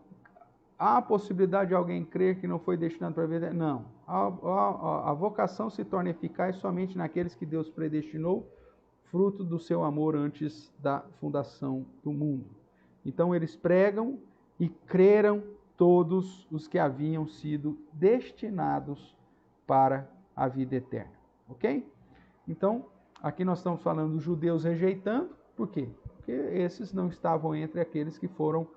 há a possibilidade de alguém crer que não foi destinado para a vida eterna? Não. A vocação se torna eficaz somente naqueles que Deus predestinou, fruto do seu amor antes da fundação do mundo. Então eles pregam e creram todos os que haviam sido destinados para a vida eterna. Ok? Então, aqui nós estamos falando dos judeus rejeitando. Por quê? Porque esses não estavam entre aqueles que foram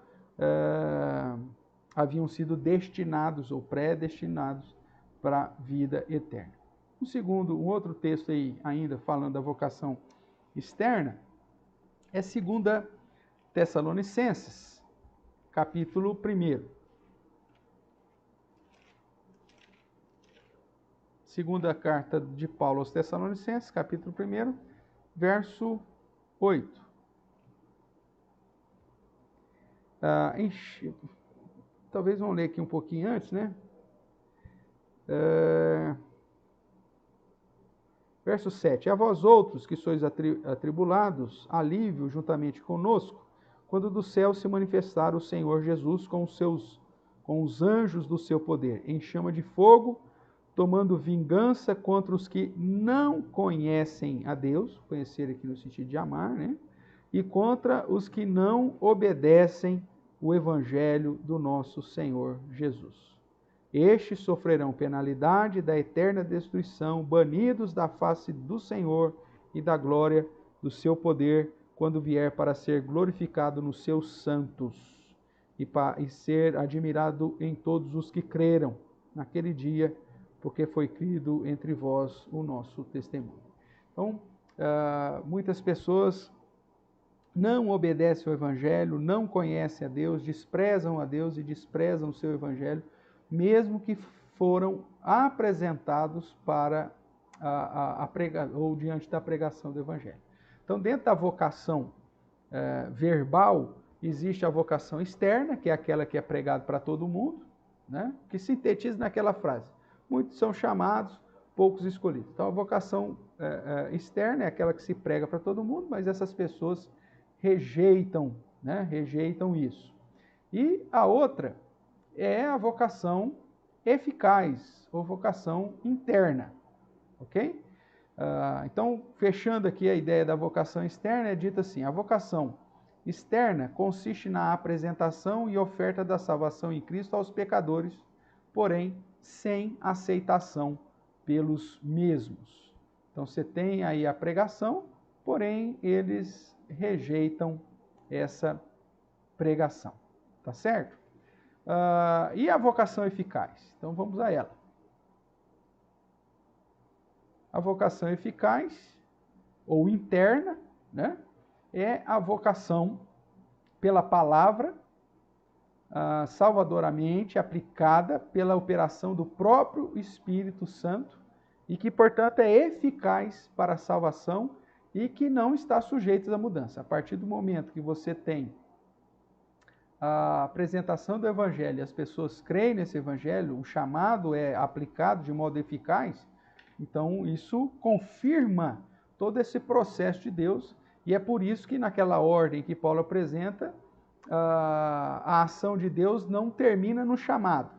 haviam sido destinados ou predestinados para a vida eterna. Um outro texto aí, ainda falando da vocação externa, é 2 Tessalonicenses, capítulo 1. Segunda carta de Paulo aos Tessalonicenses, capítulo 1, verso 8. Talvez vamos ler aqui um pouquinho antes, né? Verso 7. A vós outros que sois atribulados, alívio juntamente conosco, quando do céu se manifestar o Senhor Jesus com os anjos do seu poder, em chama de fogo, tomando vingança contra os que não conhecem a Deus, conhecer aqui no sentido de amar, né? E contra os que não obedecem o evangelho do nosso Senhor Jesus. Estes sofrerão penalidade da eterna destruição, banidos da face do Senhor e da glória do seu poder, quando vier para ser glorificado nos seus santos e ser admirado em todos os que creram naquele dia, porque foi crido entre vós o nosso testemunho. Então, muitas pessoas não obedecem ao evangelho, não conhecem a Deus, desprezam a Deus e desprezam o seu evangelho, mesmo que foram apresentados para ou diante da pregação do evangelho. Então, dentro da vocação verbal, existe a vocação externa, que é aquela que é pregada para todo mundo, né? Que sintetiza naquela frase: muitos são chamados, poucos escolhidos. Então, a vocação externa é aquela que se prega para todo mundo, mas essas pessoas rejeitam, né? Rejeitam isso. E a outra é a vocação eficaz, ou vocação interna, ok? Então, fechando aqui a ideia da vocação externa, é dito assim: a vocação externa consiste na apresentação e oferta da salvação em Cristo aos pecadores, porém sem aceitação pelos mesmos. Então você tem aí a pregação, porém eles rejeitam essa pregação, tá certo? E a vocação eficaz? Então vamos a ela. A vocação eficaz, ou interna, né, é a vocação pela palavra, salvadoramente aplicada pela operação do próprio Espírito Santo e que, portanto, é eficaz para a salvação e que não está sujeita à mudança. A partir do momento que você tem a apresentação do Evangelho e as pessoas creem nesse Evangelho, o chamado é aplicado de modo eficaz, então isso confirma todo esse processo de Deus, e é por isso que naquela ordem que Paulo apresenta, a ação de Deus não termina no chamado.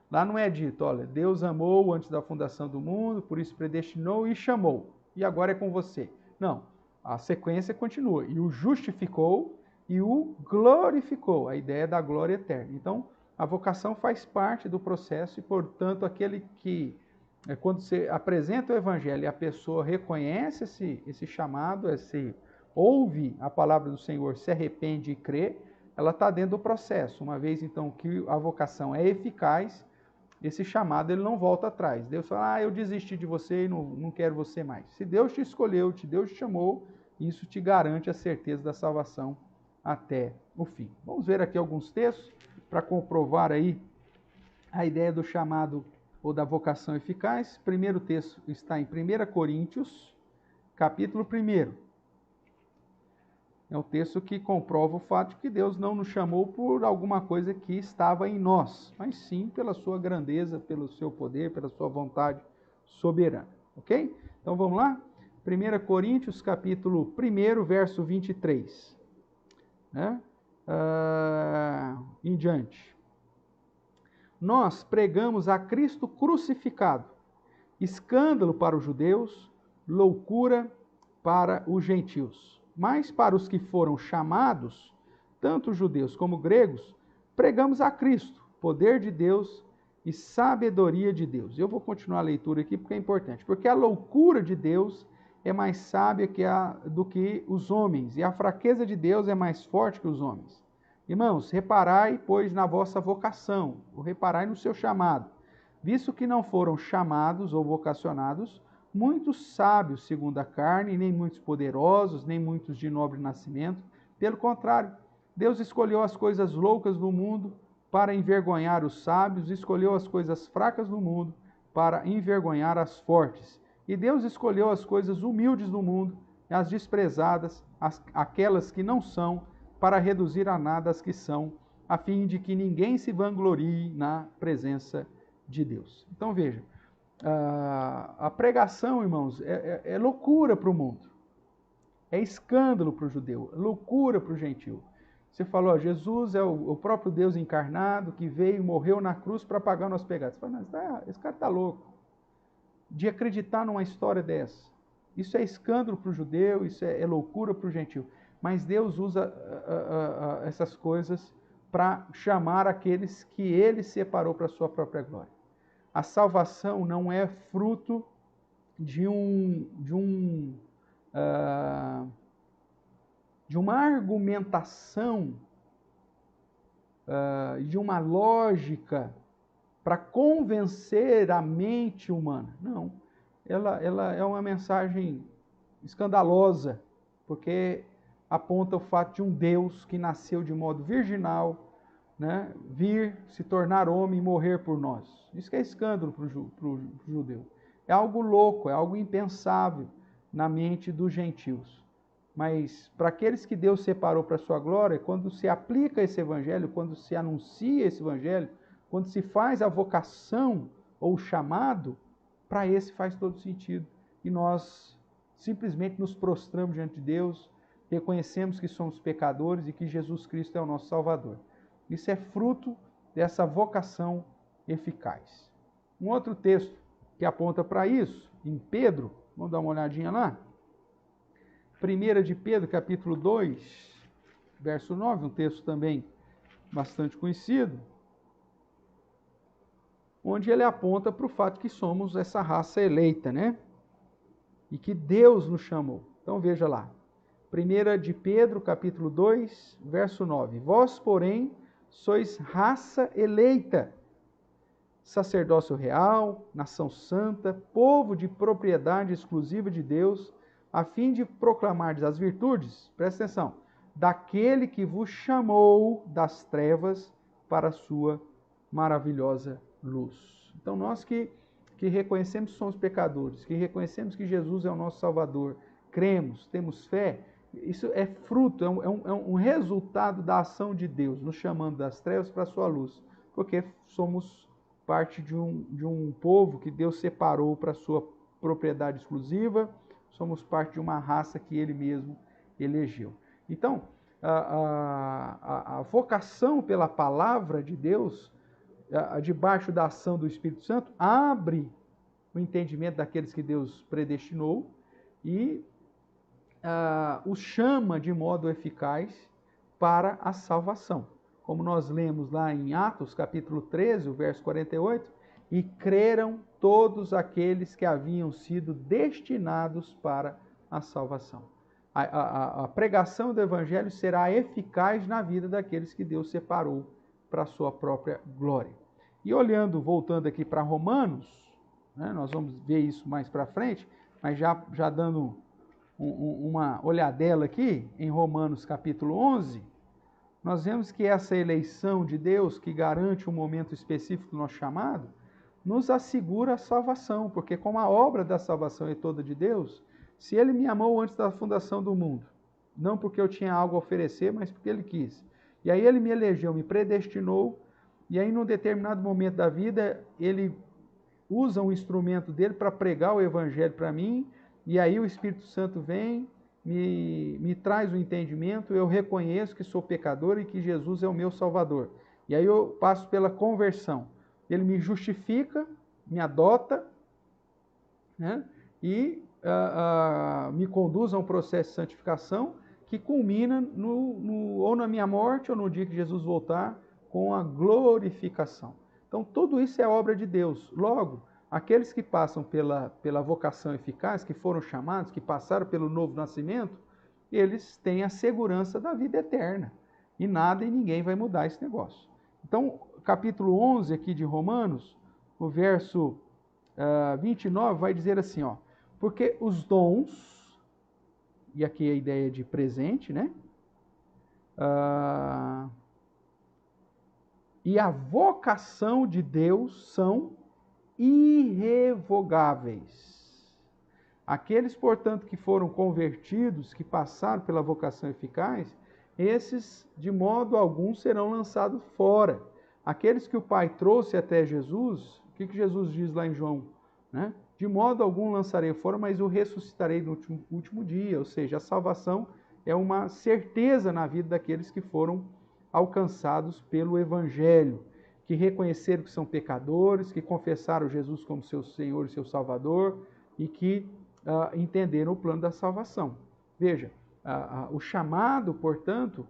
Lá não é dito, olha, Deus amou antes da fundação do mundo, por isso predestinou e chamou, e agora é com você. Não, a sequência continua, e o justificou e o glorificou, a ideia da glória eterna. Então, a vocação faz parte do processo e, portanto, aquele que, quando você apresenta o Evangelho e a pessoa reconhece esse chamado, ouve a palavra do Senhor, se arrepende e crê, ela está dentro do processo. Uma vez, então, que a vocação é eficaz, esse chamado ele não volta atrás. Deus fala, eu desisti de você e não quero você mais. Se Deus te escolheu, Deus te chamou, isso te garante a certeza da salvação até o fim. Vamos ver aqui alguns textos para comprovar aí a ideia do chamado ou da vocação eficaz. O primeiro texto está em 1 Coríntios, capítulo 1. É um texto que comprova o fato de que Deus não nos chamou por alguma coisa que estava em nós, mas sim pela sua grandeza, pelo seu poder, pela sua vontade soberana. Ok? Então vamos lá? 1 Coríntios, capítulo 1, verso 23. Né? Em diante. Nós pregamos a Cristo crucificado, escândalo para os judeus, loucura para os gentios. Mas para os que foram chamados, tanto judeus como gregos, pregamos a Cristo, poder de Deus e sabedoria de Deus. Eu vou continuar a leitura aqui porque é importante. Porque a loucura de Deus é mais sábia do que os homens, e a fraqueza de Deus é mais forte que os homens. Irmãos, reparai, pois, na vossa vocação, ou reparai no seu chamado, visto que não foram chamados ou vocacionados muitos sábios segundo a carne, nem muitos poderosos, nem muitos de nobre nascimento. Pelo contrário, Deus escolheu as coisas loucas do mundo para envergonhar os sábios, escolheu as coisas fracas do mundo para envergonhar as fortes. E Deus escolheu as coisas humildes do mundo, as desprezadas, aquelas que não são, para reduzir a nada as que são, a fim de que ninguém se vanglorie na presença de Deus. Então veja, a pregação, irmãos, é loucura para o mundo, é escândalo para o judeu, loucura para o gentio. Você falou, Jesus é o próprio Deus encarnado que veio e morreu na cruz para pagar nossos pecados. Você fala, não, esse cara está louco de acreditar numa história dessa. Isso é escândalo para o judeu, isso é loucura para o gentio. Mas Deus usa essas coisas para chamar aqueles que Ele separou para a sua própria glória. A salvação não é fruto de uma argumentação, de uma lógica para convencer a mente humana. Não. Ela é uma mensagem escandalosa, porque aponta o fato de um Deus que nasceu de modo virginal, né, vir se tornar homem e morrer por nós. Isso que é escândalo para o judeu. É algo louco, é algo impensável na mente dos gentios. Mas para aqueles que Deus separou para a sua glória, quando se aplica esse evangelho, quando se anuncia esse evangelho, quando se faz a vocação ou o chamado, para esse faz todo sentido. E nós simplesmente nos prostramos diante de Deus, reconhecemos que somos pecadores e que Jesus Cristo é o nosso Salvador. Isso é fruto dessa vocação eficaz. Um outro texto que aponta para isso, em Pedro, vamos dar uma olhadinha lá. 1 de Pedro, capítulo 2, verso 9, um texto também bastante conhecido, onde ele aponta para o fato que somos essa raça eleita, né? E que Deus nos chamou. Então veja lá, 1 de Pedro, capítulo 2, verso 9. Vós, porém, sois raça eleita, sacerdócio real, nação santa, povo de propriedade exclusiva de Deus, a fim de proclamar as virtudes, presta atenção, daquele que vos chamou das trevas para a sua maravilhosa luz. Então nós que reconhecemos que somos pecadores, que reconhecemos que Jesus é o nosso Salvador, cremos, temos fé, isso é fruto, é um resultado da ação de Deus, nos chamando das trevas para a sua luz, porque somos parte de um povo que Deus separou para a sua propriedade exclusiva, somos parte de uma raça que Ele mesmo elegeu. Então, a vocação pela palavra de Deus, debaixo da ação do Espírito Santo, abre o entendimento daqueles que Deus predestinou e os chama de modo eficaz para a salvação. Como nós lemos lá em Atos, capítulo 13, o verso 48, e creram todos aqueles que haviam sido destinados para a salvação. A pregação do Evangelho será eficaz na vida daqueles que Deus separou para a sua própria glória. E olhando, voltando aqui para Romanos, né, nós vamos ver isso mais para frente, mas já dando uma olhadela aqui, em Romanos capítulo 11, nós vemos que essa eleição de Deus, que garante um momento específico do nosso chamado, nos assegura a salvação, porque como a obra da salvação é toda de Deus, se Ele me amou antes da fundação do mundo, não porque eu tinha algo a oferecer, mas porque Ele quis. E aí Ele me elegeu, me predestinou, e aí num determinado momento da vida, Ele usa um instrumento dele para pregar o Evangelho para mim, e aí o Espírito Santo vem, me traz o entendimento, eu reconheço que sou pecador e que Jesus é o meu Salvador. E aí eu passo pela conversão. Ele me justifica, me adota, né? E me conduz a um processo de santificação que culmina ou na minha morte ou no dia que Jesus voltar com a glorificação. Então tudo isso é obra de Deus. Logo, aqueles que passam pela vocação eficaz, que foram chamados, que passaram pelo novo nascimento, eles têm a segurança da vida eterna. E nada e ninguém vai mudar esse negócio. Então, capítulo 11 aqui de Romanos, o verso 29 vai dizer assim, ó, porque os dons, e aqui a ideia de presente, né? E a vocação de Deus são irrevogáveis. Aqueles, portanto, que foram convertidos, que passaram pela vocação eficaz, esses, de modo algum, serão lançados fora. Aqueles que o Pai trouxe até Jesus, o que Jesus diz lá em João? Né? De modo algum lançarei fora, mas o ressuscitarei no último dia. Ou seja, a salvação é uma certeza na vida daqueles que foram alcançados pelo Evangelho, que reconheceram que são pecadores, que confessaram Jesus como seu Senhor e seu Salvador e que entenderam o plano da salvação. Veja, o chamado, portanto,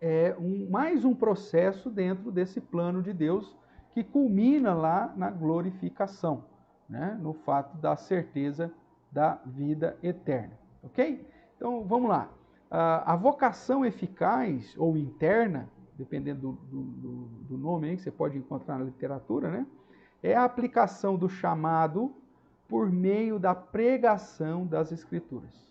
é mais um processo dentro desse plano de Deus que culmina lá na glorificação, né? No fato da certeza da vida eterna. Ok? Então, vamos lá. A vocação eficaz ou interna, dependendo do nome aí que você pode encontrar na literatura, né? É a aplicação do chamado por meio da pregação das Escrituras.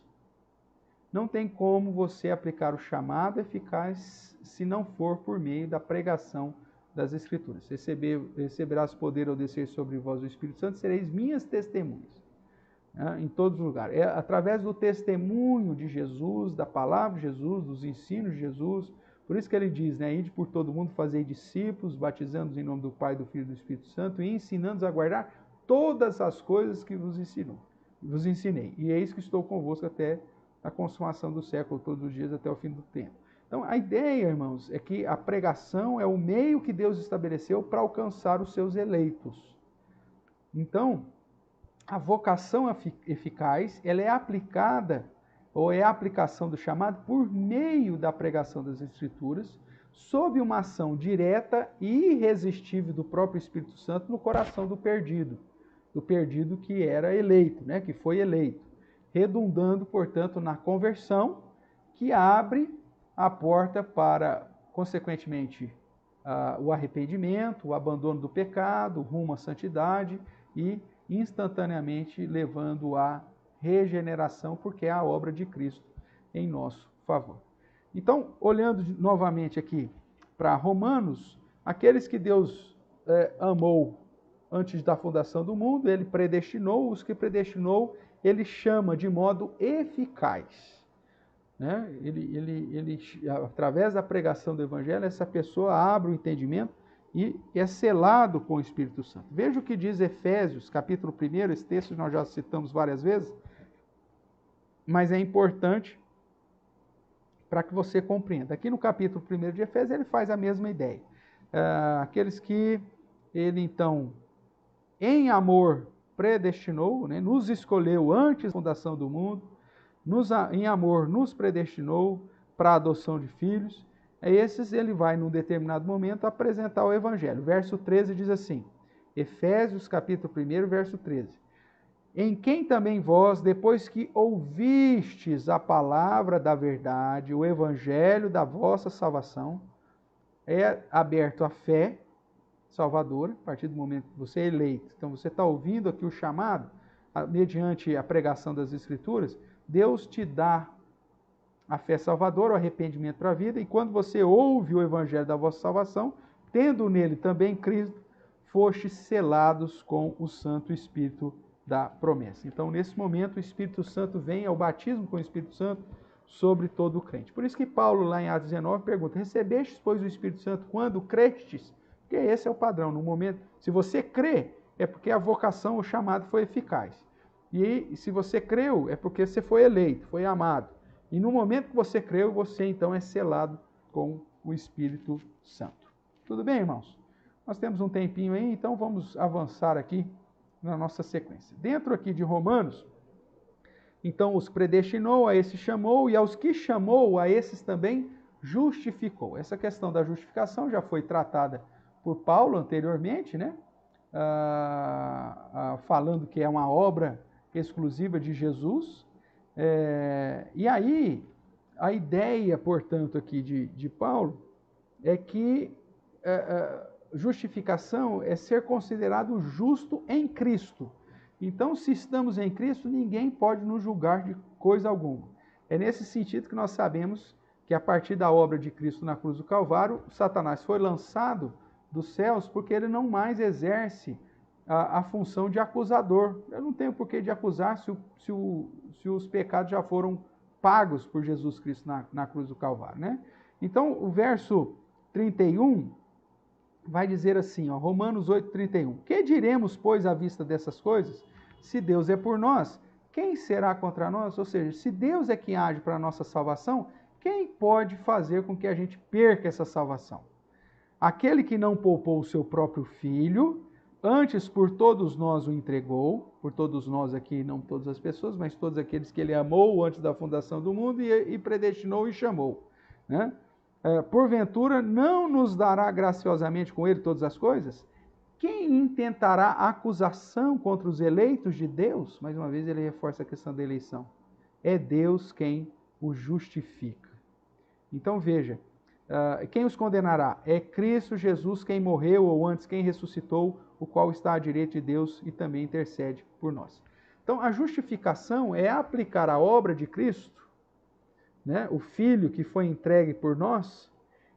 Não tem como você aplicar o chamado eficaz se não for por meio da pregação das Escrituras. Receberás poder ao descer sobre vós o Espírito Santo, sereis minhas testemunhas, né, em todos os lugares. É através do testemunho de Jesus, da palavra de Jesus, dos ensinos de Jesus. Por isso que ele diz, né, ide por todo mundo, fazei discípulos, batizando-os em nome do Pai, do Filho e do Espírito Santo e ensinando-os a guardar todas as coisas que vos ensinei. E eis que estou convosco até a consumação do século, todos os dias até o fim do tempo. Então, a ideia, irmãos, é que a pregação é o meio que Deus estabeleceu para alcançar os seus eleitos. Então, a vocação eficaz, ela é aplicada ou é a aplicação do chamado por meio da pregação das Escrituras, sob uma ação direta e irresistível do próprio Espírito Santo no coração do perdido que era eleito, né, que foi eleito, redundando, portanto, na conversão, que abre a porta para, consequentemente, o arrependimento, o abandono do pecado, rumo à santidade e, instantaneamente, levando à regeneração, porque é a obra de Cristo em nosso favor. Então, olhando novamente aqui para Romanos, aqueles que Deus amou antes da fundação do mundo, ele predestinou, os que predestinou, ele chama de modo eficaz. Né? Ele, através da pregação do Evangelho, essa pessoa abre o entendimento e é selado com o Espírito Santo. Veja o que diz Efésios, capítulo 1, esse texto nós já citamos várias vezes, mas é importante para que você compreenda. Aqui no capítulo 1 de Efésios, ele faz a mesma ideia. Aqueles que ele, então, em amor predestinou, né, nos escolheu antes da fundação do mundo, em amor nos predestinou para a adoção de filhos. Esses ele vai, num determinado momento, apresentar o Evangelho. Verso 13 diz assim, Efésios capítulo 1, verso 13. Em quem também vós, depois que ouvistes a palavra da verdade, o Evangelho da vossa salvação, é aberto a fé salvadora, a partir do momento que você é eleito. Então você está ouvindo aqui o chamado, mediante a pregação das Escrituras, Deus te dá a fé salvadora, o arrependimento para a vida, e quando você ouve o Evangelho da vossa salvação, tendo nele também Cristo, fostes selados com o Santo Espírito da promessa. Então, nesse momento, o Espírito Santo vem ao batismo com o Espírito Santo sobre todo o crente. Por isso que Paulo, lá em Atos 19, pergunta, recebestes, pois, o Espírito Santo quando crestes? Porque esse é o padrão. No momento, se você crê, é porque a vocação, o chamado foi eficaz. E se você creu, é porque você foi eleito, foi amado. E no momento que você creu, você então é selado com o Espírito Santo. Tudo bem, irmãos? Nós temos um tempinho aí, então vamos avançar aqui na nossa sequência. Dentro aqui de Romanos, então os predestinou, a esses chamou, e aos que chamou, a esses também justificou. Essa questão da justificação já foi tratada por Paulo anteriormente, né? Falando que é uma obra exclusiva de Jesus. E aí, a ideia, portanto, aqui de Paulo é que justificação é ser considerado justo em Cristo. Então, se estamos em Cristo, ninguém pode nos julgar de coisa alguma. É nesse sentido que nós sabemos que a partir da obra de Cristo na cruz do Calvário, Satanás foi lançado dos céus porque ele não mais exerce a função de acusador. Eu não tenho por que de acusar se os pecados já foram pagos por Jesus Cristo na cruz do Calvário, né? Então, o verso 31 vai dizer assim, ó, Romanos 8:31. Que diremos, pois, à vista dessas coisas? Se Deus é por nós, quem será contra nós? Ou seja, se Deus é quem age para a nossa salvação, quem pode fazer com que a gente perca essa salvação? Aquele que não poupou o seu próprio filho, antes por todos nós o entregou, por todos nós aqui, não todas as pessoas, mas todos aqueles que ele amou antes da fundação do mundo e predestinou e chamou, né? Porventura não nos dará graciosamente com ele todas as coisas? Quem intentará acusação contra os eleitos de Deus? Mais uma vez ele reforça a questão da eleição. É Deus quem os justifica. Então veja, quem os condenará? É Cristo Jesus quem morreu, ou antes quem ressuscitou, o qual está à direita de Deus e também intercede por nós. Então a justificação é aplicar a obra de Cristo, né, o Filho que foi entregue por nós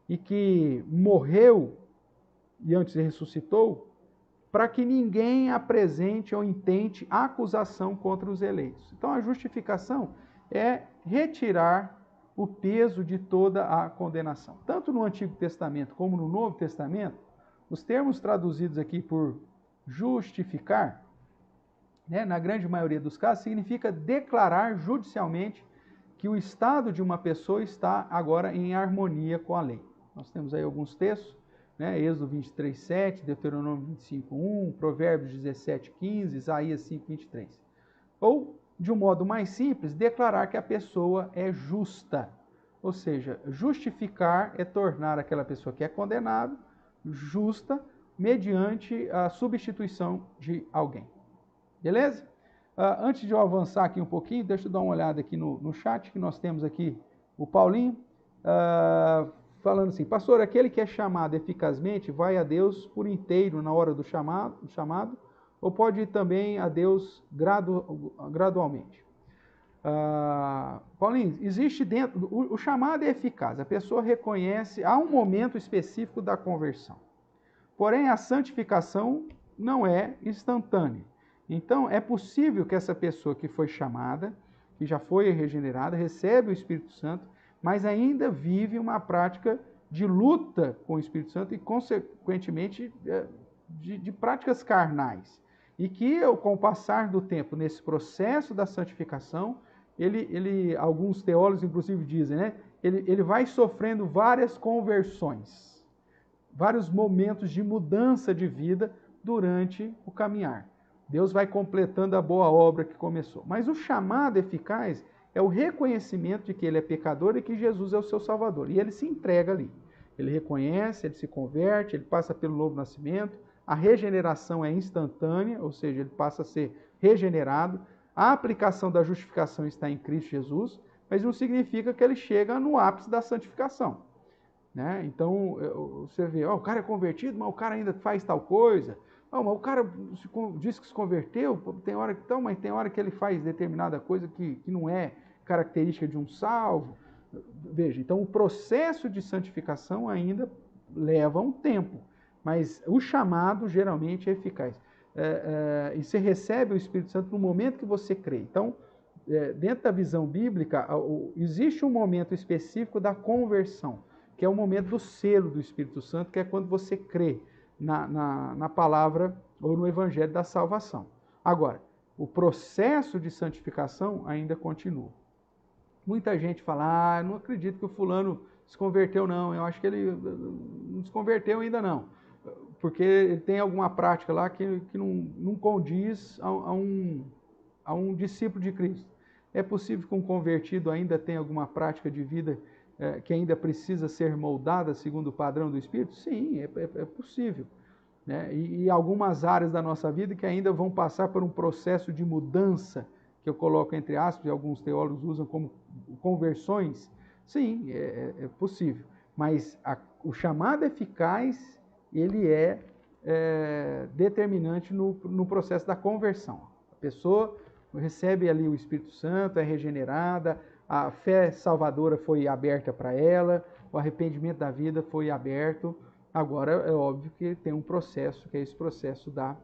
e que morreu e antes ressuscitou, para que ninguém apresente ou intente acusação contra os eleitos. Então a justificação é retirar o peso de toda a condenação. Tanto no Antigo Testamento como no Novo Testamento, os termos traduzidos aqui por justificar, né, na grande maioria dos casos, significa declarar judicialmente que o estado de uma pessoa está agora em harmonia com a lei. Nós temos aí alguns textos, né? Êxodo 23:7, Deuteronômio 25:1, Provérbios 17:15, Isaías 5:23. Ou de um modo mais simples, declarar que a pessoa é justa. Ou seja, justificar é tornar aquela pessoa que é condenada justa mediante a substituição de alguém. Beleza? Antes de eu avançar aqui um pouquinho, deixa eu dar uma olhada aqui no chat, que nós temos aqui o Paulinho, falando assim, pastor, aquele que é chamado eficazmente vai a Deus por inteiro na hora do chamado ou pode ir também a Deus gradualmente? Paulinho, existe dentro, o chamado é eficaz, a pessoa reconhece, há um momento específico da conversão. Porém, a santificação não é instantânea. Então, é possível que essa pessoa que foi chamada, que já foi regenerada, recebe o Espírito Santo, mas ainda vive uma prática de luta com o Espírito Santo e, consequentemente, de práticas carnais. E que, com o passar do tempo, nesse processo da santificação, alguns teólogos, inclusive, dizem, né? Ele vai sofrendo várias conversões, vários momentos de mudança de vida durante o caminhar. Deus vai completando a boa obra que começou. Mas o chamado eficaz é o reconhecimento de que ele é pecador e que Jesus é o seu Salvador. E ele se entrega ali. Ele reconhece, ele se converte, ele passa pelo novo nascimento. A regeneração é instantânea, ou seja, ele passa a ser regenerado. A aplicação da justificação está em Cristo Jesus, mas não significa que ele chega no ápice da santificação. Né? Então, você vê, o cara é convertido, mas o cara ainda faz tal coisa. Mas o cara diz que se converteu, mas tem hora que ele faz determinada coisa que não é característica de um salvo. Veja, então o processo de santificação ainda leva um tempo, mas o chamado geralmente é eficaz. E você recebe o Espírito Santo no momento que você crê. Então, dentro da visão bíblica, existe um momento específico da conversão, que é o momento do selo do Espírito Santo, que é quando você crê na palavra ou no evangelho da salvação. Agora, o processo de santificação ainda continua. Muita gente fala, não acredito que o fulano se converteu não, eu acho que ele não se converteu ainda não, porque ele tem alguma prática lá que não condiz a um discípulo de Cristo. É possível que um convertido ainda tenha alguma prática de vida que ainda precisa ser moldada segundo o padrão do Espírito? Sim, é possível. Né? E algumas áreas da nossa vida que ainda vão passar por um processo de mudança, que eu coloco entre aspas, e alguns teólogos usam como conversões. Sim, é possível. Mas o chamado eficaz, ele é determinante no processo da conversão. A pessoa recebe ali o Espírito Santo, é regenerada, a fé salvadora foi aberta para ela, o arrependimento da vida foi aberto. Agora, é óbvio que tem um processo, que é esse processo da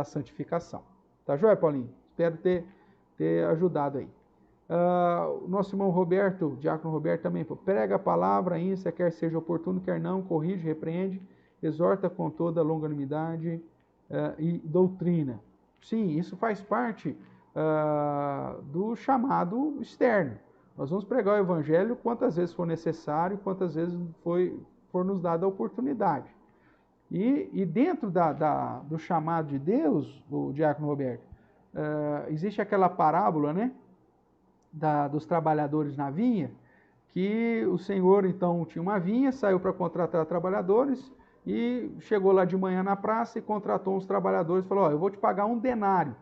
santificação. Tá joia, Paulinho? Espero ter ajudado aí. O nosso irmão Roberto, o diácono Roberto também, prega a palavra, ainda quer seja oportuno, quer não, corrige, repreende, exorta com toda longanimidade e doutrina. Sim, isso faz parte do chamado externo. Nós vamos pregar o evangelho quantas vezes for necessário, quantas vezes for nos dada a oportunidade. E dentro do chamado de Deus, o diácono Roberto, existe aquela parábola, né, dos trabalhadores na vinha, que o senhor então tinha uma vinha, saiu para contratar trabalhadores e chegou lá de manhã na praça e contratou uns trabalhadores e falou, eu vou te pagar 1 denário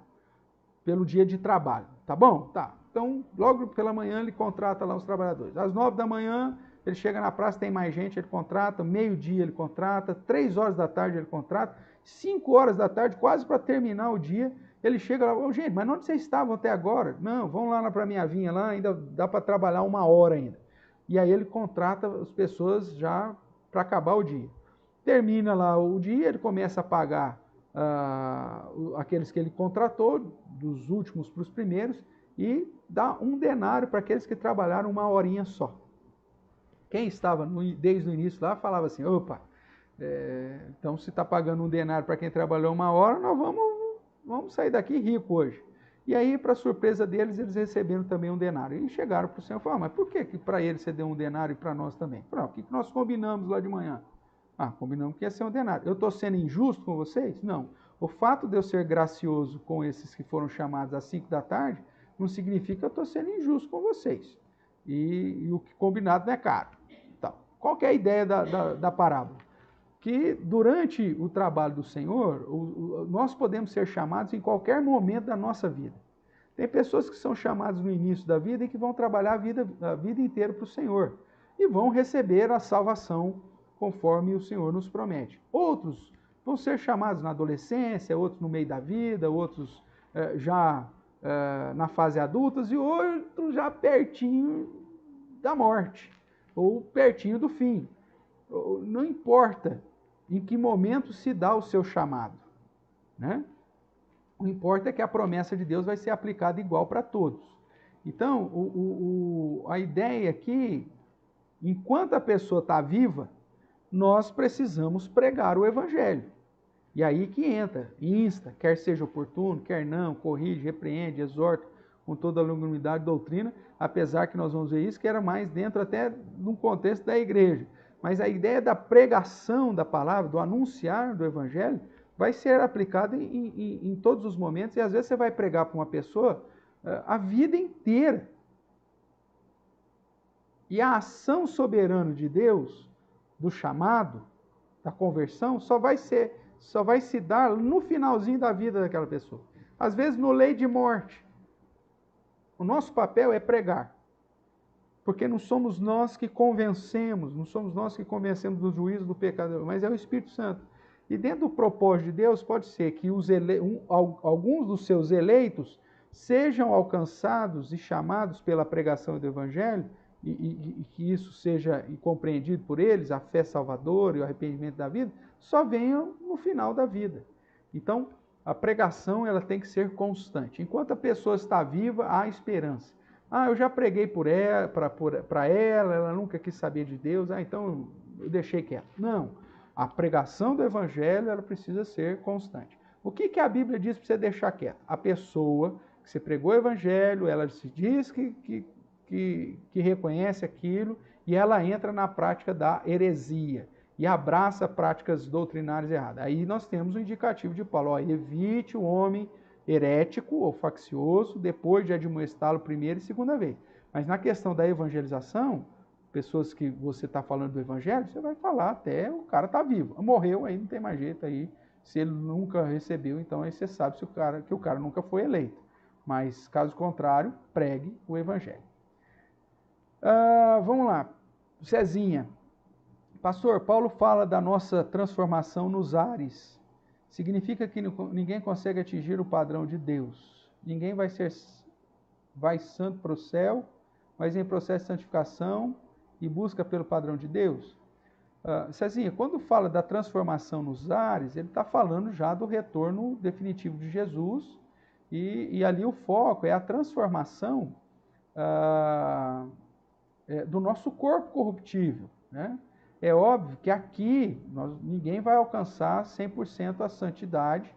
pelo dia de trabalho, tá bom? Tá. Então, logo pela manhã ele contrata lá os trabalhadores. Às 9 da manhã ele chega na praça, tem mais gente, ele contrata, meio-dia ele contrata, 3 horas da tarde ele contrata, 5 horas da tarde, quase para terminar o dia, ele chega lá, gente, mas onde vocês estavam até agora? Não, vão lá para a minha vinha lá, ainda dá para trabalhar 1 hora ainda. E aí ele contrata as pessoas já para acabar o dia. Termina lá o dia, ele começa a pagar aqueles que ele contratou, dos últimos para os primeiros, e dá 1 denário para aqueles que trabalharam 1 horinha só. Quem estava desde o início lá falava assim, opa, então se está pagando 1 denário para quem trabalhou 1 hora, nós vamos sair daqui rico hoje. E aí, para surpresa deles, eles receberam também 1 denário. E chegaram para o Senhor e falaram, mas por que para eles você deu 1 denário e para nós também? Falaram, o que nós combinamos lá de manhã? Combinamos que ia ser 1 denário. Eu estou sendo injusto com vocês? Não. O fato de eu ser gracioso com esses que foram chamados às 5 da tarde, não significa que eu estou sendo injusto com vocês. E o que combinado não é caro. Então, qual que é a ideia da parábola? Que durante o trabalho do Senhor, nós podemos ser chamados em qualquer momento da nossa vida. Tem pessoas que são chamadas no início da vida e que vão trabalhar a vida inteira para o Senhor. E vão receber a salvação conforme o Senhor nos promete. Outros vão ser chamados na adolescência, outros no meio da vida, outros já na fase adultas e outros já pertinho da morte ou pertinho do fim. Não importa em que momento se dá o seu chamado, né? O importa é que a promessa de Deus vai ser aplicada igual para todos. Então, a ideia aqui, enquanto a pessoa está viva, nós precisamos pregar o Evangelho. E aí que entra, insta, quer seja oportuno, quer não, corrige, repreende, exorta, com toda a longanimidade de doutrina, apesar que nós vamos ver isso, que era mais dentro até no contexto da igreja. Mas a ideia da pregação da palavra, do anunciar do Evangelho, vai ser aplicada em todos os momentos, e às vezes você vai pregar para uma pessoa a vida inteira. E a ação soberana de Deus, do chamado, da conversão, só vai se dar no finalzinho da vida daquela pessoa. Às vezes no leito de morte. O nosso papel é pregar. Porque não somos nós que convencemos, não somos nós que convencemos do juízo do pecado, mas é o Espírito Santo. E dentro do propósito de Deus, pode ser que alguns dos seus eleitos sejam alcançados e chamados pela pregação do Evangelho, e que isso seja compreendido por eles, a fé salvadora e o arrependimento da vida, só venham no final da vida. Então, a pregação ela tem que ser constante. Enquanto a pessoa está viva, há esperança. Eu já preguei para ela, ela nunca quis saber de Deus, então eu deixei quieto. Não, a pregação do Evangelho ela precisa ser constante. O que a Bíblia diz para você deixar quieto? A pessoa que você pregou o Evangelho, ela se diz que reconhece aquilo e ela entra na prática da heresia e abraça práticas doutrinárias erradas. Aí nós temos o indicativo de Paulo, evite o homem herético ou faccioso depois de admoestá-lo primeira e segunda vez. Mas na questão da evangelização, pessoas que você está falando do evangelho, você vai falar até o cara tá vivo. Morreu, aí não tem mais jeito aí. Se ele nunca recebeu, então aí você sabe que o cara nunca foi eleito. Mas, caso contrário, pregue o evangelho. Vamos lá. Cezinha. Pastor, Paulo fala da nossa transformação nos ares. Significa que ninguém consegue atingir o padrão de Deus. Ninguém vai santo para o céu, mas em processo de santificação e busca pelo padrão de Deus. Cezinha, quando fala da transformação nos ares, ele está falando já do retorno definitivo de Jesus, e ali o foco é a transformação do nosso corpo corruptível, né? É óbvio que aqui ninguém vai alcançar 100% a santidade,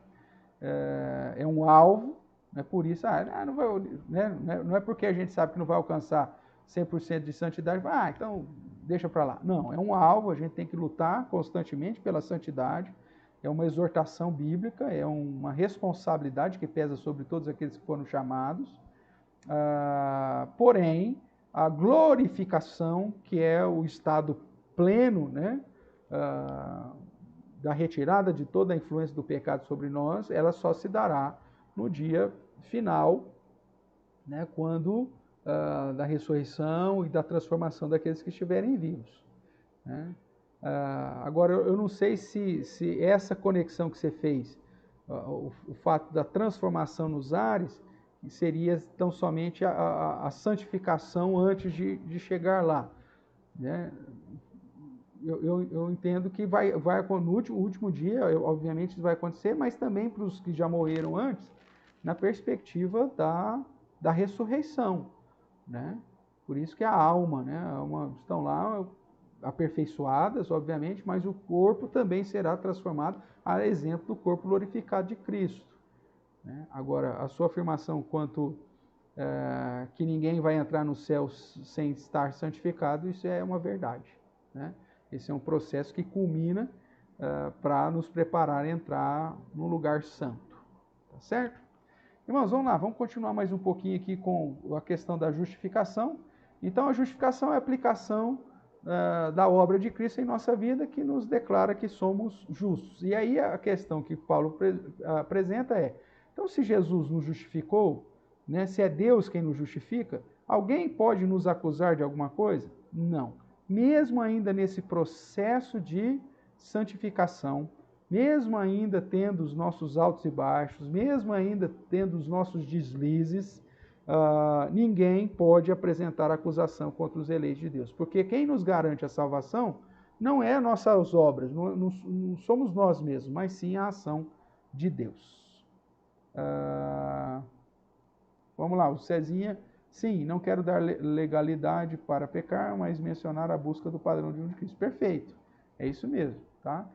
é um alvo, não é por isso, não, vai, né, não é porque a gente sabe que não vai alcançar 100% de santidade, então deixa para lá. Não, é um alvo, a gente tem que lutar constantemente pela santidade, é uma exortação bíblica, é uma responsabilidade que pesa sobre todos aqueles que foram chamados, porém, a glorificação, que é o estado pleno, né, da retirada de toda a influência do pecado sobre nós, ela só se dará no dia final, né, quando da ressurreição e da transformação daqueles que estiverem vivos, né? Agora, eu não sei se essa conexão que você fez, o fato da transformação nos ares, seria tão somente a santificação antes de chegar lá, né? Eu entendo que vai no último dia, obviamente isso vai acontecer, mas também para os que já morreram antes, na perspectiva da ressurreição, né? Por isso que a alma, né, estão lá aperfeiçoadas, obviamente, mas o corpo também será transformado a exemplo do corpo glorificado de Cristo, né? Agora, a sua afirmação quanto que ninguém vai entrar no céu sem estar santificado, isso é uma verdade, né? Esse é um processo que culmina para nos preparar a entrar no lugar santo. Tá certo? Irmãos, vamos lá, vamos continuar mais um pouquinho aqui com a questão da justificação. Então, a justificação é a aplicação da obra de Cristo em nossa vida, que nos declara que somos justos. E aí a questão que Paulo apresenta é, então se Jesus nos justificou, né, se é Deus quem nos justifica, alguém pode nos acusar de alguma coisa? Não. Mesmo ainda nesse processo de santificação, mesmo ainda tendo os nossos altos e baixos, mesmo ainda tendo os nossos deslizes, ninguém pode apresentar acusação contra os eleitos de Deus. Porque quem nos garante a salvação não é nossas obras, não somos nós mesmos, mas sim a ação de Deus. Vamos lá, o Cezinha. Sim, não quero dar legalidade para pecar, mas mencionar a busca do padrão de Cristo. Perfeito, é isso mesmo, tá?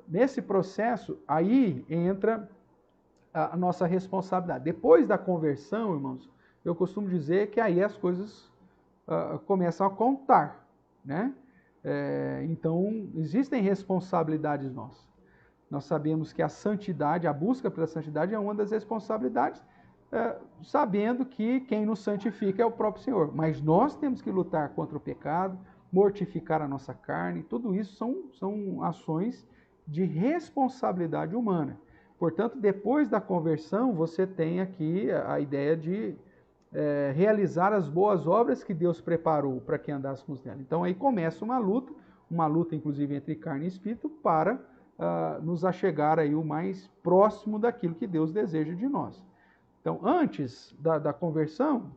Nesse processo, aí entra a nossa responsabilidade. Depois da conversão, irmãos, eu costumo dizer que aí as coisas começam a contar, né? Então, existem responsabilidades nossas. Nós sabemos que a santidade, a busca pela santidade é uma das responsabilidades, sabendo que quem nos santifica é o próprio Senhor. Mas nós temos que lutar contra o pecado, mortificar a nossa carne, tudo isso são ações de responsabilidade humana. Portanto, depois da conversão, você tem aqui a ideia de realizar as boas obras que Deus preparou para que andássemos nela. Então aí começa uma luta inclusive entre carne e espírito, para nos achegar aí o mais próximo daquilo que Deus deseja de nós. Então, antes da conversão,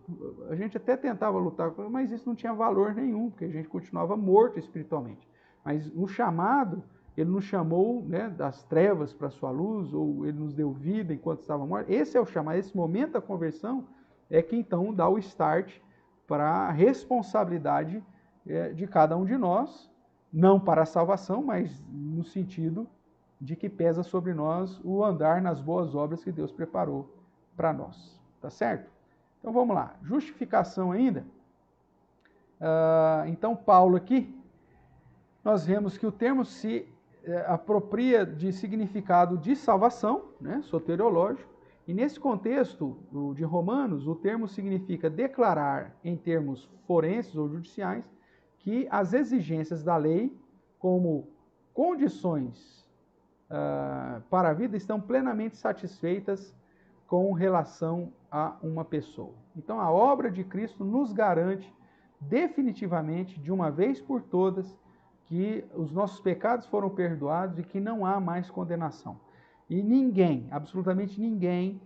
a gente até tentava lutar, mas isso não tinha valor nenhum, porque a gente continuava morto espiritualmente. Mas no chamado, ele nos chamou, né, das trevas para a sua luz, ou ele nos deu vida enquanto estava morto. Esse é o chamado, esse momento da conversão é que então dá o start para a responsabilidade de cada um de nós, não para a salvação, mas no sentido de que pesa sobre nós o andar nas boas obras que Deus preparou para nós, tá certo? Então vamos lá, justificação ainda. Então Paulo aqui, nós vemos que o termo se apropria de significado de salvação, né, soteriológico, e nesse contexto de Romanos, o termo significa declarar em termos forenses ou judiciais que as exigências da lei, como condições para a vida, estão plenamente satisfeitas com relação a uma pessoa. Então, a obra de Cristo nos garante definitivamente, de uma vez por todas, que os nossos pecados foram perdoados e que não há mais condenação. E ninguém, absolutamente ninguém,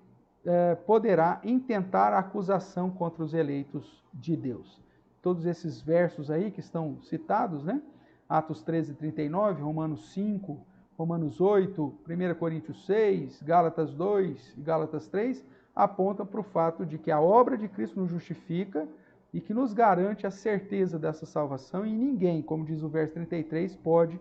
poderá intentar acusação contra os eleitos de Deus. Todos esses versos aí que estão citados, né? Atos 13, 39, Romanos 5, Romanos 8, 1 Coríntios 6, Gálatas 2 e Gálatas 3, apontam para o fato de que a obra de Cristo nos justifica e que nos garante a certeza dessa salvação, e ninguém, como diz o verso 33, pode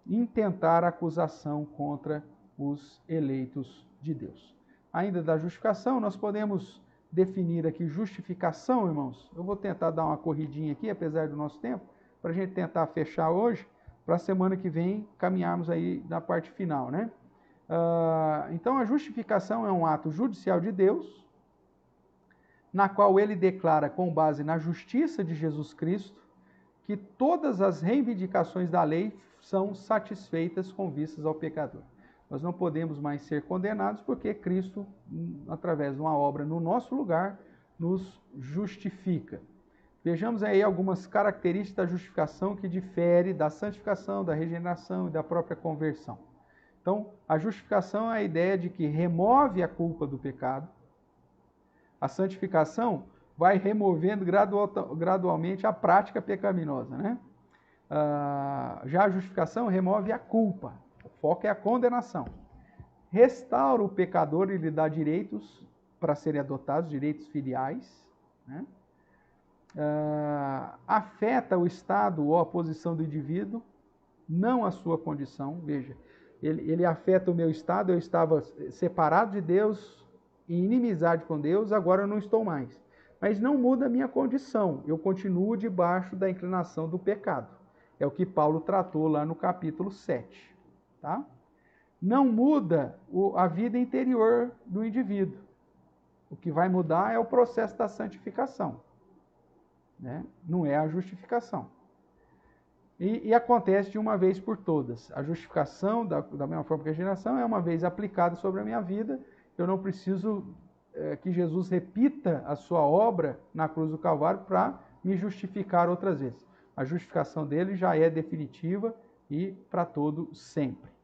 intentar acusação contra os eleitos de Deus. Ainda da justificação, nós podemos definir aqui justificação, irmãos. Eu vou tentar dar uma corridinha aqui, apesar do nosso tempo, para a gente tentar fechar hoje, para a semana que vem caminharmos aí na parte final, né? Então, a justificação é um ato judicial de Deus, na qual ele declara, com base na justiça de Jesus Cristo, que todas as reivindicações da lei são satisfeitas com vistas ao pecador. Nós não podemos mais ser condenados porque Cristo, através de uma obra no nosso lugar, nos justifica. Vejamos aí algumas características da justificação que diferem da santificação, da regeneração e da própria conversão. Então, a justificação é a ideia de que remove a culpa do pecado. A santificação vai removendo gradualmente a prática pecaminosa, né? Já a justificação remove a culpa. O foco é a condenação. Restaura o pecador e lhe dá direitos para serem adotados, direitos filiais, né? Afeta o estado ou a posição do indivíduo, não a sua condição. Veja, ele afeta o meu estado, eu estava separado de Deus, em inimizade com Deus, agora eu não estou mais. Mas não muda a minha condição, eu continuo debaixo da inclinação do pecado. É o que Paulo tratou lá no capítulo 7. tá? Não muda a vida interior do indivíduo. O que vai mudar é o processo da santificação, né? Não é a justificação. E acontece de uma vez por todas. A justificação, da mesma forma que a regeneração, é uma vez aplicada sobre a minha vida. Eu não preciso que Jesus repita a sua obra na cruz do Calvário para me justificar outras vezes. A justificação dele já é definitiva e para todo sempre.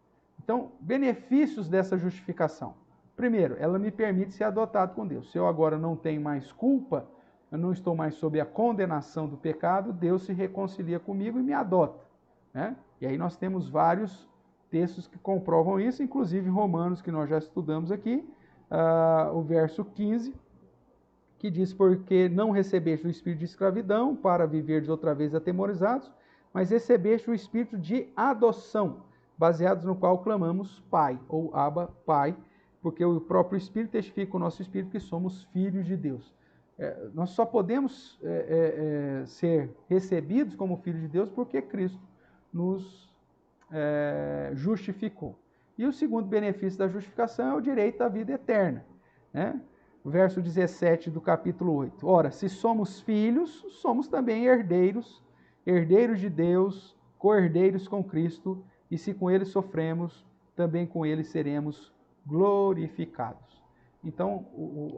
Então, benefícios dessa justificação. Primeiro, ela me permite ser adotado com Deus. Se eu agora não tenho mais culpa, eu não estou mais sob a condenação do pecado, Deus se reconcilia comigo e me adota, né? E aí nós temos vários textos que comprovam isso, inclusive Romanos, que nós já estudamos aqui, o verso 15, que diz: porque não recebeste o espírito de escravidão para viverdes outra vez atemorizados, mas recebeste o espírito de adoção, baseados no qual clamamos Pai, ou Abba, Pai, porque o próprio Espírito testifica o nosso espírito que somos filhos de Deus. Nós só podemos ser recebidos como filhos de Deus porque Cristo nos justificou. E o segundo benefício da justificação é o direito à vida eterna, né? O verso 17 do capítulo 8. Ora, se somos filhos, somos também herdeiros, herdeiros de Deus, co-herdeiros com Cristo, e se com ele sofremos, também com ele seremos glorificados. Então,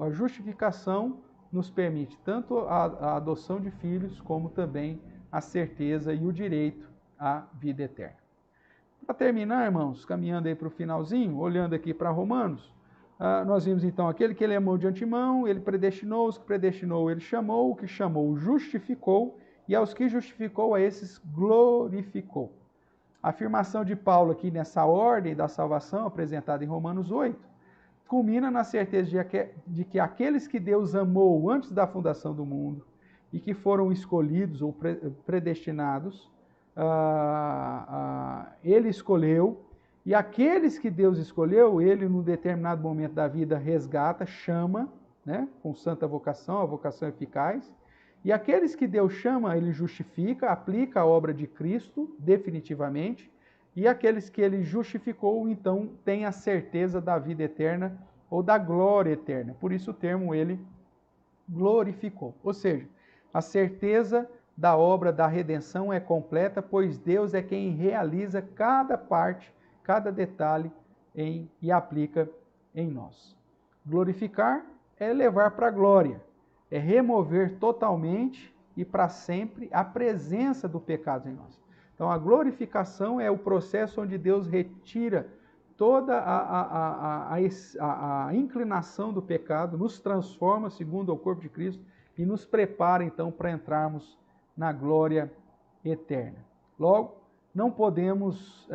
a justificação nos permite tanto a adoção de filhos, como também a certeza e o direito à vida eterna. Para terminar, irmãos, caminhando aí para o finalzinho, olhando aqui para Romanos, nós vimos então aquele que ele amou de antemão, ele predestinou, os que predestinou ele chamou, o que chamou justificou, e aos que justificou a esses glorificou. A afirmação de Paulo aqui nessa ordem da salvação apresentada em Romanos 8, culmina na certeza de que aqueles que Deus amou antes da fundação do mundo e que foram escolhidos ou predestinados, ele escolheu, e aqueles que Deus escolheu, ele, num determinado momento da vida, resgata, chama, né, com santa vocação, a vocação eficaz, e aqueles que Deus chama, ele justifica, aplica a obra de Cristo definitivamente, e aqueles que ele justificou, então, têm a certeza da vida eterna ou da glória eterna. Por isso o termo ele glorificou. Ou seja, a certeza da obra da redenção é completa, pois Deus é quem realiza cada parte, cada detalhe e aplica em nós. Glorificar é levar para a glória, é remover totalmente e para sempre a presença do pecado em nós. Então, a glorificação é o processo onde Deus retira toda a inclinação do pecado, nos transforma segundo o corpo de Cristo e nos prepara, então, para entrarmos na glória eterna. Logo, não podemos